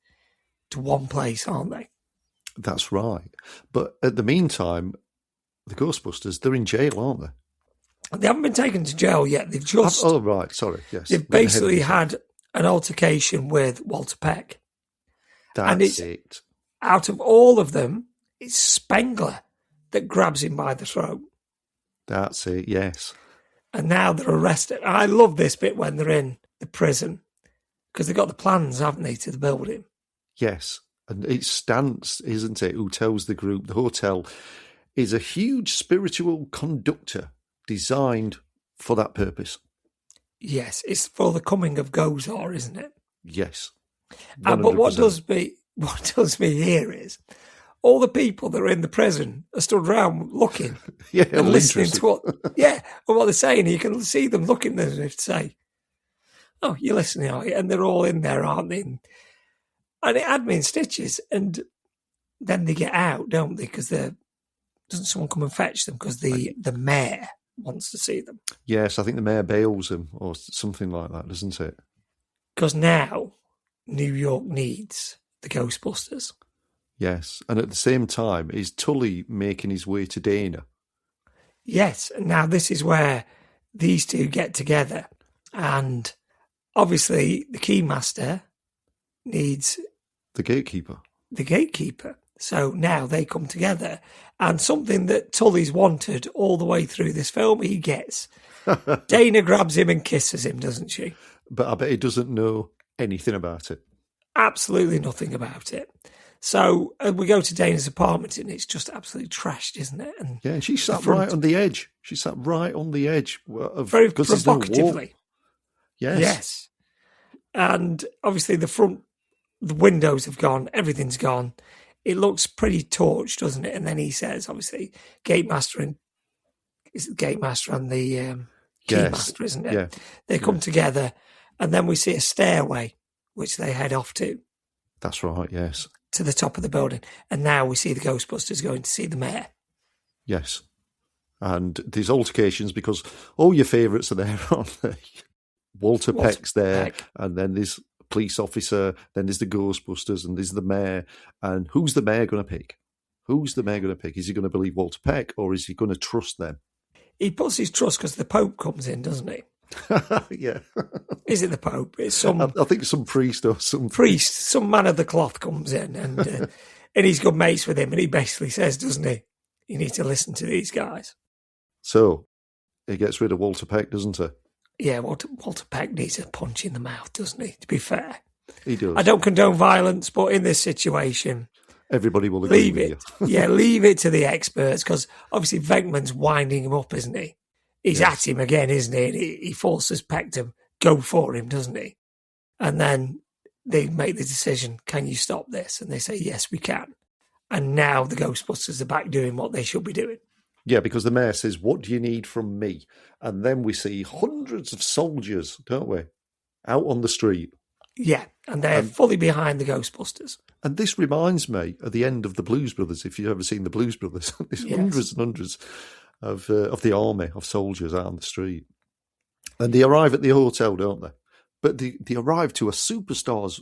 to one place, aren't they? That's right. But at the meantime, the Ghostbusters, they're in jail, aren't they? They haven't been taken to jail yet. They've just... Oh, right. Sorry. Yes. They've basically had an altercation with Walter Peck. That's it. Out of all of them, it's Spengler that grabs him by the throat. That's it, yes. And now they're arrested. I love this bit when they're in the prison because they've got the plans, haven't they, to the building? Yes. And it's Stantz, isn't it, who tells the group the hotel is a huge spiritual conductor designed for that purpose. Yes, it's for the coming of Gozar, isn't it? Yes. But what does me here is all the people that are in the prison are stood around looking and listening to what they're saying. You can see them looking as if to say, "Oh, you're listening, are you?" And they're all in there, aren't they? And it had me in stitches. And then they get out, don't they? Because doesn't someone come and fetch them? Because the mayor wants to see them. Yes, I think the mayor bails them or something like that, doesn't it? Because now New York needs the Ghostbusters. Yes, and at the same time, is Tully making his way to Dana? Yes, and now this is where these two get together. And obviously the Keymaster needs... The gatekeeper. The gatekeeper. So now they come together. And something that Tully's wanted all the way through this film, he gets. Dana grabs him and kisses him, doesn't she? But I bet he doesn't know anything about it. Absolutely nothing about it. So we go to Dana's apartment and it's just absolutely trashed, isn't it? And she sat right on the edge. She sat right on the edge. Very provocatively. Yes. Yes. And obviously the windows have gone, everything's gone. It looks pretty torched, doesn't it? And then he says, obviously, Gatemaster and is the gate master and the key Yes. master, isn't it? Yeah. They come together, and then we see a stairway, which they head off to That's right, yes. to the top of the building. And now we see the Ghostbusters going to see the mayor. Yes. And there's altercations because all your favourites are there, aren't they? Walter Peck's there, Peck. and then there's a police officer, then there's the Ghostbusters, and there's the mayor. And who's the mayor going to pick? Who's the mayor going to pick? Is he going to believe Walter Peck, or is he going to trust them? He puts his trust because the Pope comes in, doesn't he? Yeah. Is it the Pope? It's some I think some priest or some priest, some man of the cloth comes in, and he's good mates with him, and he basically says, doesn't he, you need to listen to these guys. So he gets rid of Walter Peck, doesn't he? Yeah, Walter Peck needs a punch in the mouth, doesn't he, to be fair? He does. I don't condone violence, but in this situation, everybody will agree leave with it. you. Yeah, leave it to the experts, because obviously Venkman's winding him up, isn't he? He's Yes. at him again, isn't he? And he forces Peck to go for him, doesn't he? And then they make the decision, can you stop this? And they say, yes, we can. And now the Ghostbusters are back doing what they should be doing. Yeah, because the mayor says, what do you need from me? And then we see hundreds of soldiers, don't we, out on the street. Yeah, and they're fully behind the Ghostbusters. And this reminds me of the end of the Blues Brothers, if you've ever seen the Blues Brothers. There's Yes. hundreds and hundreds of the army, of soldiers out on the street. And they arrive at the hotel, don't they? But they arrive to a superstar's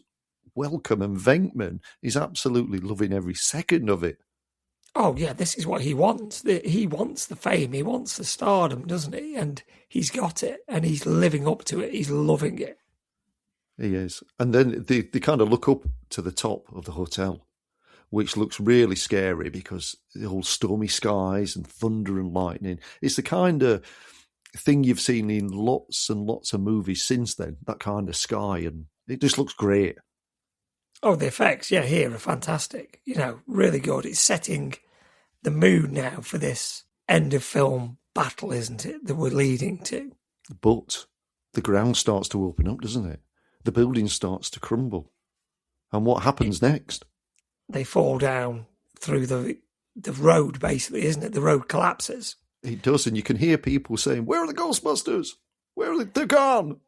welcome, and Venkman is absolutely loving every second of it. Oh, yeah, this is what he wants. He wants the fame. He wants the stardom, doesn't he? And he's got it, and he's living up to it. He's loving it. He is. And then they kind of look up to the top of the hotel, which looks really scary because the whole stormy skies and thunder and lightning. It's the kind of thing you've seen in lots and lots of movies since then, that kind of sky, and it just looks great. Oh, the effects, yeah, here are fantastic. You know, really good. It's setting the mood now for this end of film battle, isn't it, that we're leading to? But the ground starts to open up, doesn't it? The building starts to crumble. And what happens next? They fall down through the road, basically, isn't it? The road collapses. It does, and you can hear people saying, where are the Ghostbusters? Where are they? They're gone.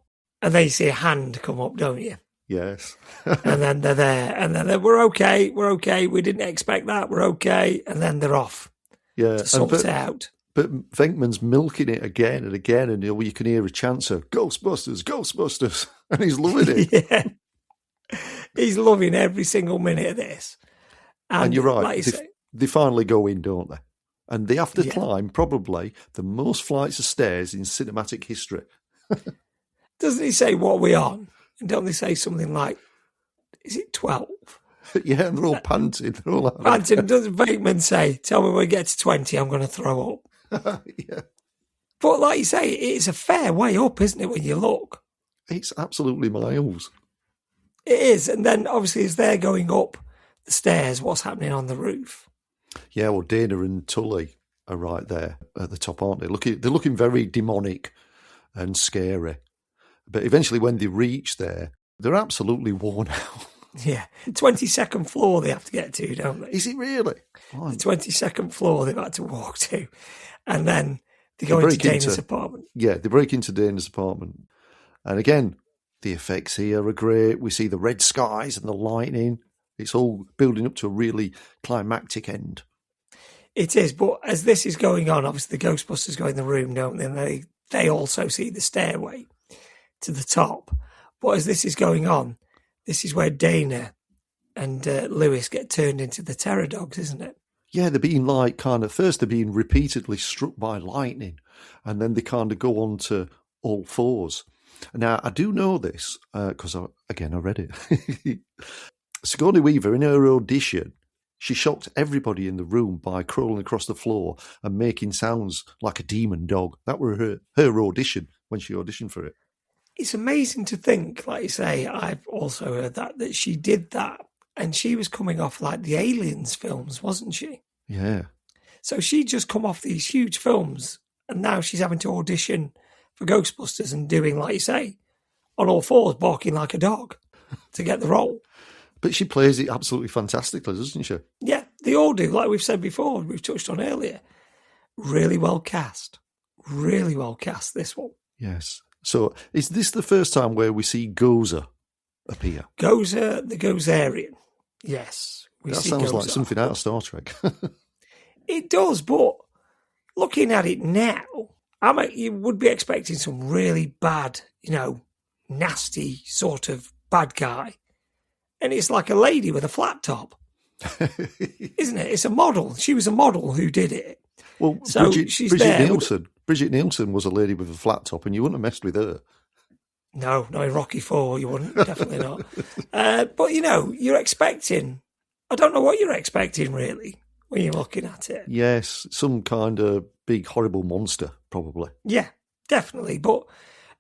And then you see a hand come up, don't you? Yes. And then they're there. And then we're okay. We didn't expect that. We're okay. And then they're off Yeah. to sort it out. But Venkman's milking it again and again, and you can hear a chant of Ghostbusters, Ghostbusters, and he's loving it. Yeah. He's loving every single minute of this. And you're right. Like you say, they finally go in, don't they? And they have to climb probably the most flights of stairs in cinematic history. doesn't he say what are we on? And don't they say something like, is it 12? Yeah, and they're all panting. They're all Panting, doesn't Venkman say, tell me when we get to 20, I'm going to throw up? Yeah. But like you say, it's a fair way up, isn't it, when you look? It's absolutely miles. It is. And then obviously as they're going up the stairs, what's happening on the roof? Yeah, well, Dana and Tully are right there at the top, aren't they? They're looking very demonic and scary. But eventually when they reach there, they're absolutely worn out. Yeah. 22nd floor they have to get to, don't they? Is it really? The 22nd floor they've had to walk to. And then they go into Dana's apartment. Yeah, they break into Dana's apartment. And again, the effects here are great. We see the red skies and the lightning. It's all building up to a really climactic end. It is, but as this is going on, obviously the Ghostbusters go in the room, don't they? And they also see the stairway to the top. But as this is going on, this is where Dana and Lewis get turned into the terror dogs, isn't it? Yeah, they're being first they're being repeatedly struck by lightning, and then they kind of go on to all fours. Now, I do know this, because, I read it. Sigourney Weaver, in her audition, she shocked everybody in the room by crawling across the floor and making sounds like a demon dog. That were her audition when she auditioned for it. It's amazing to think, like you say, I've also heard that she did that. And she was coming off like the Aliens films, wasn't she? Yeah. So she'd just come off these huge films, and now she's having to audition for Ghostbusters and doing, like you say, on all fours, barking like a dog to get the role. But she plays it absolutely fantastically, doesn't she? Yeah, they all do. Like we've said before, we've touched on earlier. Really well cast. Really well cast, this one. Yes. So is this the first time where we see Gozer appear? Gozer, the Gozerian. Yes. That sounds like something out of Star Trek. It does, but looking at it now, you would be expecting some really bad, nasty sort of bad guy. And it's like a lady with a flat top. Isn't it? It's a model. She was a model who did it. Well, so Bridget Nielsen was a lady with a flat top, and you wouldn't have messed with her. No, in Rocky IV, you wouldn't. Definitely not. But, you're expecting... I don't know what you're expecting, really, when you're looking at it. Yes, some kind of big, horrible monster, probably. Yeah, definitely.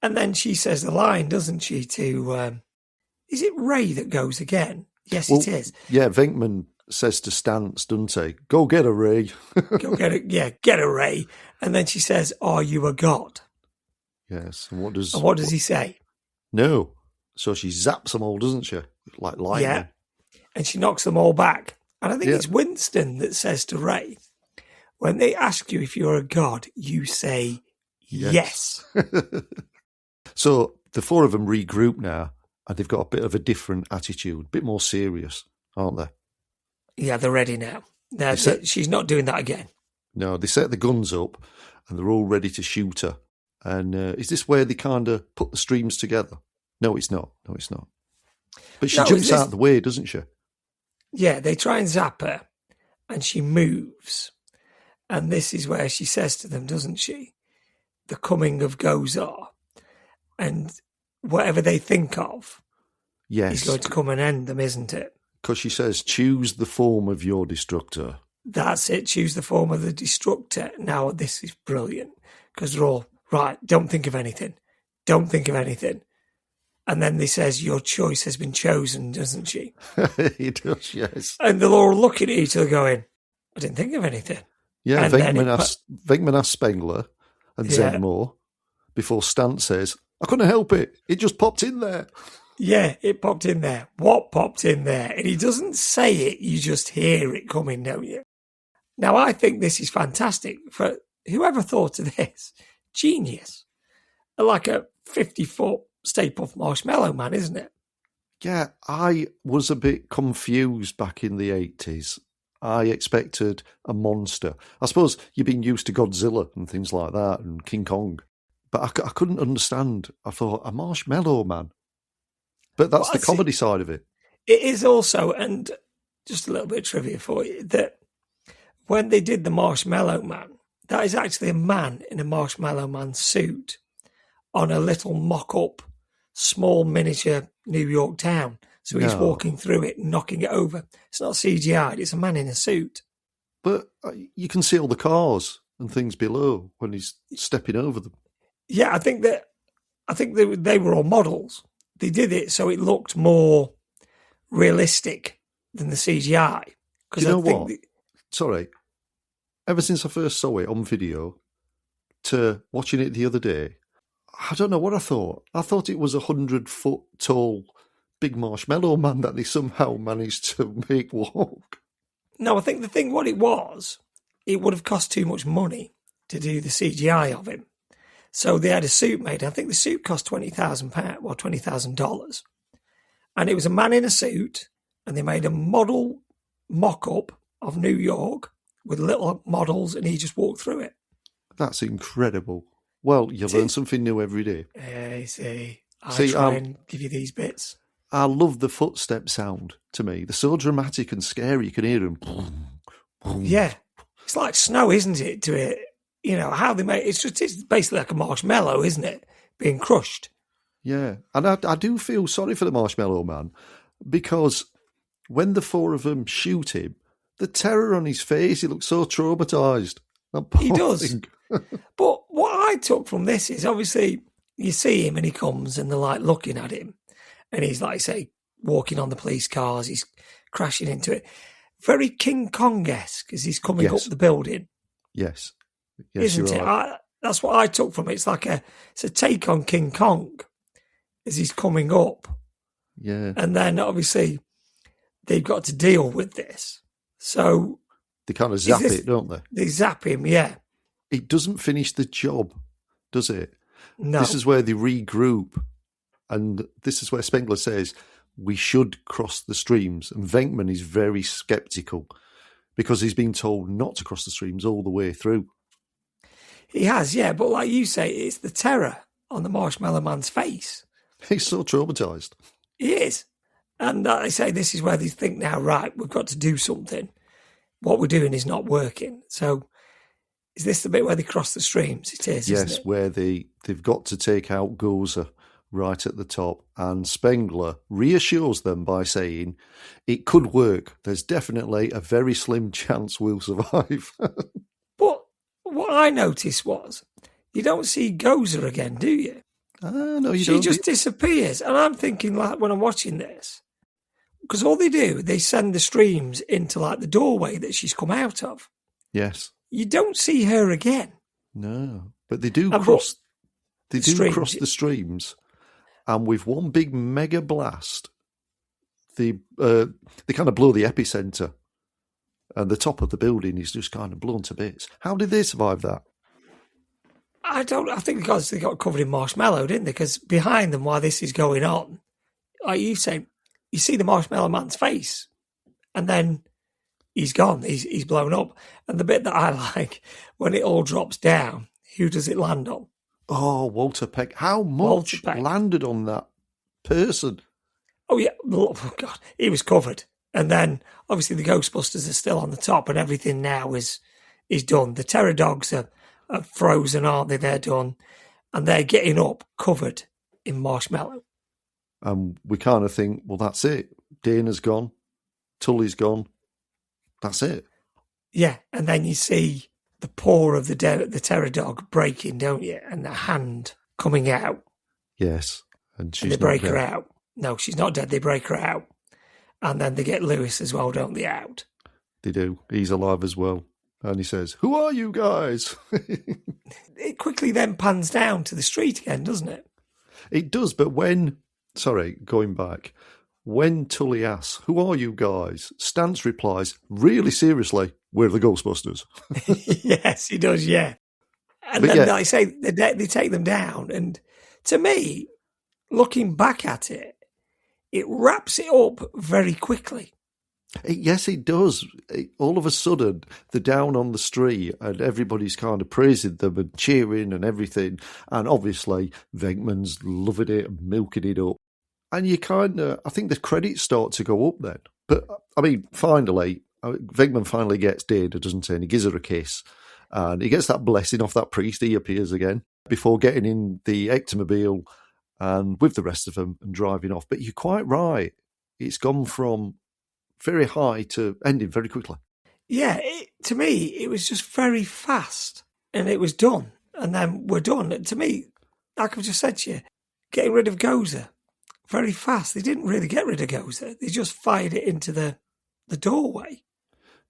And then she says the line, doesn't she, to... is it Ray that goes again? Yes, it is. Yeah, Venkman says to Stantz, doesn't he? Go get her, Ray. Go get her. Yeah, get her, Ray. And then she says, "Are you a god?" Yes. And what does he say? No. So she zaps them all, doesn't she? Like lightning. Yeah. And she knocks them all back. And I think it's Winston that says to Ray, when they ask you if you're a god, you say yes. So the four of them regroup now, and they've got a bit of a different attitude, a bit more serious, aren't they? Yeah, they're ready now. She's not doing that again. No, they set the guns up, and they're all ready to shoot her. And is this where they kind of put the streams together? No, it's not. But she jumps out the way, doesn't she? Yeah, they try and zap her, and she moves. And this is where she says to them, doesn't she? The coming of Gozar. And whatever they think of is going to come and end them, isn't it? Because she says, choose the form of your destructor. That's it, choose the form of the destructor. Now, this is brilliant, because they're all, right, don't think of anything. And then they says, your choice has been chosen, doesn't she? He does, yes. And they're all looking at each other going, I didn't think of anything. Yeah, Venkman asked Spengler and Zedmore before Stantz says, I couldn't help it. It just popped in there. Yeah, it popped in there. What popped in there? And he doesn't say it, you just hear it coming, don't you? Now, I think this is fantastic. For whoever thought of this, genius. Like a 50-foot Stay Puft Marshmallow Man, isn't it? Yeah, I was a bit confused back in the 80s. I expected a monster. I suppose you've been used to Godzilla and things like that and King Kong. But I couldn't understand. I thought, a marshmallow man. But that's the comedy side of it. It is also, and just a little bit of trivia for you, that when they did the Marshmallow Man, that is actually a man in a Marshmallow Man suit on a little mock-up, small miniature New York town. So he's walking through it, knocking it over. It's not CGI'd, it's a man in a suit. But you can see all the cars and things below when he's stepping over them. Yeah, I think they were all models. They did it so it looked more realistic than the CGI. You know what? Sorry. Ever since I first saw it on video to watching it the other day, I don't know what I thought. I thought it was 100-foot tall big marshmallow man that they somehow managed to make walk. No, I think the thing, what it was, it would have cost too much money to do the CGI of him. So they had a suit made. I think the suit cost £20,000 or $20,000. And it was a man in a suit, and they made a model mock-up of New York with little models, and he just walked through it. That's incredible. Well, you learn something new every day. I try and give you these bits. I love the footstep sound to me. They're so dramatic and scary. You can hear them. Yeah. It's like snow, isn't it? To it, how they make it's basically like a marshmallow, isn't it? Being crushed. Yeah. And I do feel sorry for the Marshmallow Man, because when the four of them shoot him, the terror on his face, he looks so traumatised. He does. But what I took from this is, obviously, you see him and he comes and they're like looking at him. And he's, like, say, walking on the police cars. He's crashing into it. Very King Kong-esque as he's coming up the building. Yes. Isn't it? Right. That's what I took from it. It's like it's a take on King Kong as he's coming up. Yeah. And then, obviously, they've got to deal with this. So they kind of zap it, don't they? They zap him, yeah. it doesn't finish the job, does it? No. This is where they regroup, and this is where Spengler says we should cross the streams, and Venkman is very sceptical because he's been told not to cross the streams all the way through. He has, yeah, but like you say, it's the terror on the Marshmallow Man's face. He's so traumatised. He is. And I say this is where they think now, right, we've got to do something. What we're doing is not working. So is this the bit where they cross the streams? It is, yes, isn't it? Where they've got to take out Gozer right at the top, and Spengler reassures them by saying it could work. There's definitely a very slim chance we'll survive. But what I noticed was you don't see Gozer again, do you? No, you She don't. just disappears. And I'm thinking, like, when I'm watching this, because all they do, they send the streams into, like, the doorway that she's come out of. Yes. You don't see her again. No, but they do And cross. They do streams. cross the streams, and with one big mega blast, they kind of blow the epicenter, and the top of the building is just kind of blown to bits. How did they survive that? I think because they got covered in marshmallow, didn't they? Because behind them, while this is going on, like you say, you see the Marshmallow Man's face, and then he's gone. He's blown up. And the bit that I like, when it all drops down, who does it land on? Oh, Walter Peck. How much landed on that person? Oh, yeah. Oh, God. He was covered. And then, obviously, the Ghostbusters are still on the top, and everything now is done. The Terror Dogs are frozen, aren't they? They're done. And they're getting up covered in marshmallow. And we kind of think, well, that's it. Dana's gone. Tully's gone. That's it. Yeah. And then you see the paw of the Terror Dog breaking, don't you? And the hand coming out. Yes. And they break her out. No, she's not dead. They break her out. And then they get Lewis as well, don't they, out? They do. He's alive as well. And he says, "Who are you guys?" It quickly then pans down to the street again, doesn't it? It does, but going back, when Tully asks, "Who are you guys?" Stance replies, really seriously, "We're the Ghostbusters." Yes, he does, yeah. And but then, like I say, they take them down. And to me, looking back at it, it wraps it up very quickly. Yes, it does. All of a sudden, they're down on the street and everybody's kind of praising them and cheering and everything. And obviously, Venkman's loving it and milking it up. And you I think the credits start to go up then. But, I mean, finally, Venkman finally gets Dana, doesn't he? And he gives her a kiss. And he gets that blessing off that priest. He appears again before getting in the ectomobile and with the rest of them and driving off. But you're quite right. It's gone from very high to ending very quickly. Yeah, to me, it was just very fast and it was done. And then we're done. And to me, like I've just said to you, getting rid of Gozer, very fast. They didn't really get rid of Gozer. They just fired it into the doorway.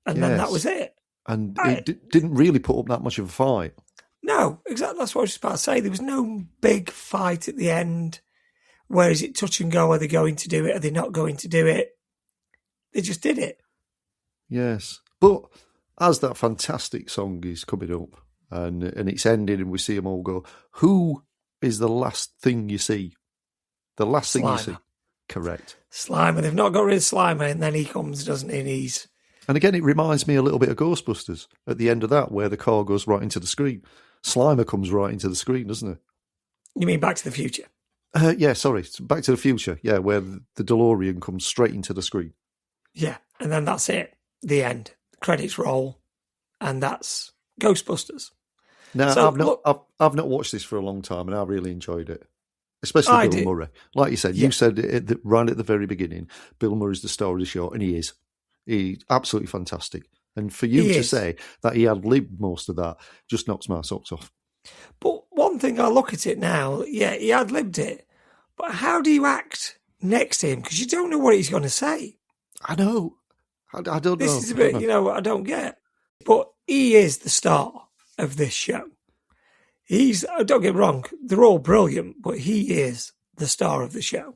And then that was it. And it didn't really put up that much of a fight. No, exactly. That's what I was just about to say. There was no big fight at the end. Where is it touch and go? Are they going to do it? Are they not going to do it? They just did it. Yes. But as that fantastic song is coming up and it's ending and we see them all go, who is the last thing you see? The last thing you see. Correct. Slimer. They've not got rid of Slimer, and then he comes, doesn't he? And And again, it reminds me a little bit of Ghostbusters at the end of that, where the car goes right into the screen. Slimer comes right into the screen, doesn't it? You mean Back to the Future? Yeah, sorry. Back to the Future, yeah, where the DeLorean comes straight into the screen. Yeah, and then that's it. The end. The credits roll, and that's Ghostbusters. Now, so, I've not watched this for a long time, and I really enjoyed it. Especially Bill Murray. Like you said, you said it right at the very beginning, Bill Murray's the star of the show, and he is. He's absolutely fantastic. And for you to say that he ad-libbed most of that just knocks my socks off. But one thing, I look at it now, yeah, he ad-libbed it. But how do you act next to him? Because you don't know what he's going to say. I know. I don't know. This is a bit, I don't get. But he is the star of this show. Don't get me wrong, they're all brilliant, but he is the star of the show.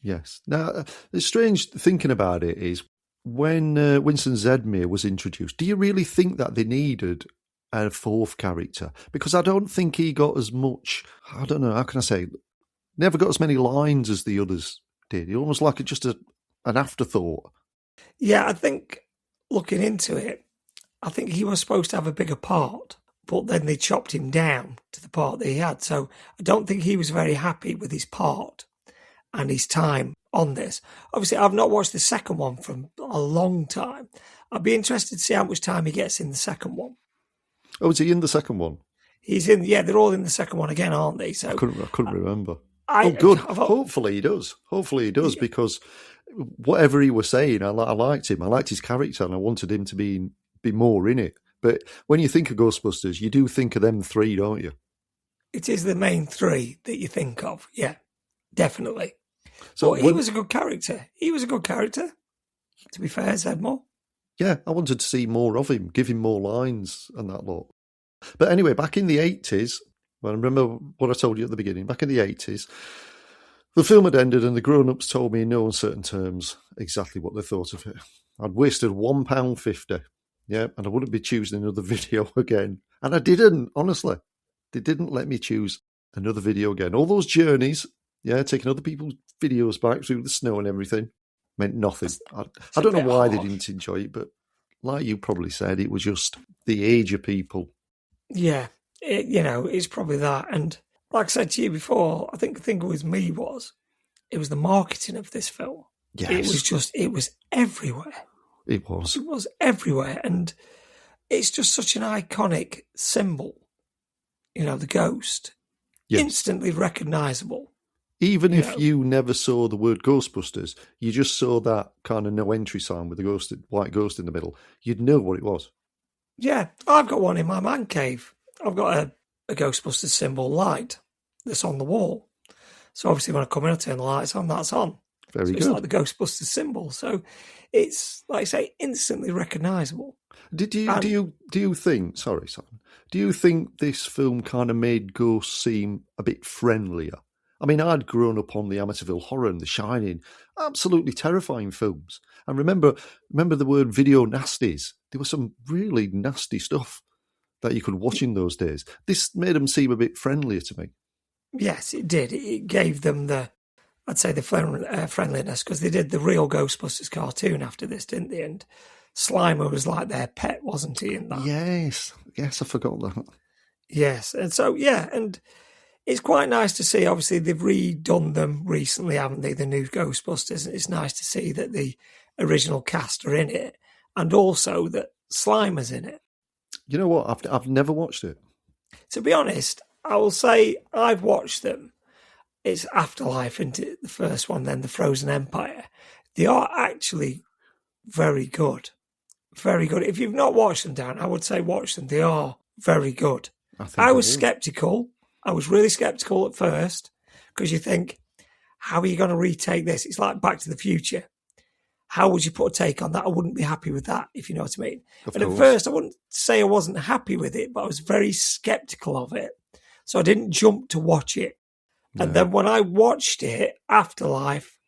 Yes. Now, the strange thinking about it is when Winston Zedmere was introduced, do you really think that they needed a fourth character, because I don't think he got as much, I don't know, how can I say, never got as many lines as the others did. He almost like just an afterthought. Yeah, I think looking into it, I think he was supposed to have a bigger part, but then they chopped him down to the part that he had. So I don't think he was very happy with his part and his time on this. Obviously, I've not watched the second one for a long time. I'd be interested to see how much time he gets in the second one. Oh, is he in the second one? He's in, yeah, they're all in the second one again, aren't they? So I couldn't remember. Good. Hopefully he does. Yeah. Because whatever he was saying, I liked him. I liked his character, and I wanted him to be more in it. But when you think of Ghostbusters, you do think of them three, don't you? It is the main three that you think of. Yeah, definitely. So he was a good character. He was a good character, to be fair, Zedmore. Yeah, I wanted to see more of him, give him more lines and that lot. But anyway, back in the 80s, well, remember what I told you at the beginning, back in the 80s, the film had ended and the grown-ups told me in no uncertain terms exactly what they thought of it. I'd wasted £1.50, yeah, and I wouldn't be choosing another video again. And I didn't, honestly. They didn't let me choose another video again. All those journeys, yeah, taking other people's videos back through the snow and everything, meant nothing. I don't know why they didn't enjoy it, but like you probably said, it was just the age of people. Yeah, it's probably that. And like I said to you before, I think the thing with me was, it was the marketing of this film. Yes. It was everywhere. It was everywhere. And it's just such an iconic symbol, the ghost. Yes. Instantly recognisable. Even if you never saw the word Ghostbusters, you just saw that kind of no entry sign with the white ghost in the middle, you'd know what it was. Yeah, I've got one in my man cave. I've got a Ghostbusters symbol light that's on the wall. So obviously when I come in, I turn the lights on, that's on. Very good. It's like the Ghostbusters symbol. So it's, like I say, instantly recognisable. Do you think, sorry, Simon, do you think this film kind of made ghosts seem a bit friendlier? I mean, I'd grown up on the Amityville Horror and The Shining, absolutely terrifying films. And remember the word video nasties. There was some really nasty stuff that you could watch in those days. This made them seem a bit friendlier to me. Yes, it did. It gave them the friendliness, because they did the real Ghostbusters cartoon after this, didn't they? And Slimer was like their pet, wasn't he, in that? Yes, I forgot that. Yes, and so, yeah, and it's quite nice to see, obviously, they've redone them recently, haven't they, the new Ghostbusters, and it's nice to see that the original cast are in it, and also that Slimer's in it. You know what? I've never watched it. To be honest, I will say I've watched them. It's Afterlife into the first one, then the Frozen Empire. They are actually very good. Very good. If you've not watched them, Dan, I would say watch them. They are very good. I was sceptical. I was really sceptical at first, because you think, how are you going to retake this? It's like Back to the Future. How would you put a take on that? I wouldn't be happy with that, if you know what I mean. And at first, I wouldn't say I wasn't happy with it, but I was very sceptical of it. So I didn't jump to watch it. No. And then when I watched it, Afterlife,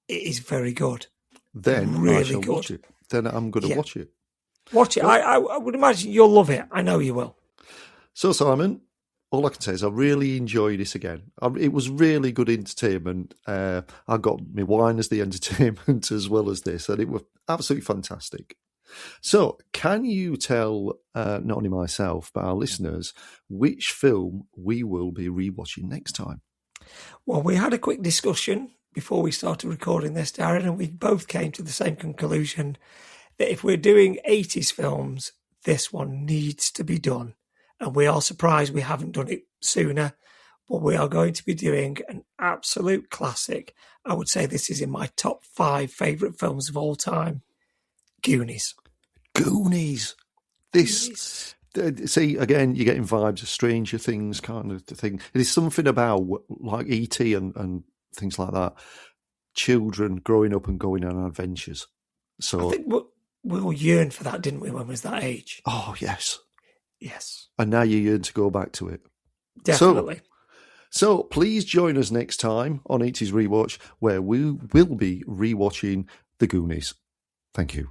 it is very good. Then really I shall good. Watch it. Then I'm going to watch it. Watch it. I would imagine you'll love it. I know you will. So, Simon, all I can say is I really enjoyed this again. It was really good entertainment. I got my wine as the entertainment as well as this, and it was absolutely fantastic. So, can you tell, not only myself, but our listeners, which film we will be rewatching next time? Well, we had a quick discussion before we started recording this, Darren, and we both came to the same conclusion that if we're doing 80s films, this one needs to be done. And we are surprised we haven't done it sooner, but we are going to be doing an absolute classic. I would say this is in my top 5 favourite films of all time. Goonies. This, see, again, you're getting vibes of Stranger Things kind of thing. It is something about, like E.T. and things like that, children growing up and going on adventures. So I think we all yearned for that, didn't we, when we was that age? Oh, yes. Yes. And now you yearn to go back to it. Definitely. So please join us next time on 80s Rewatch, where we will be rewatching The Goonies. Thank you.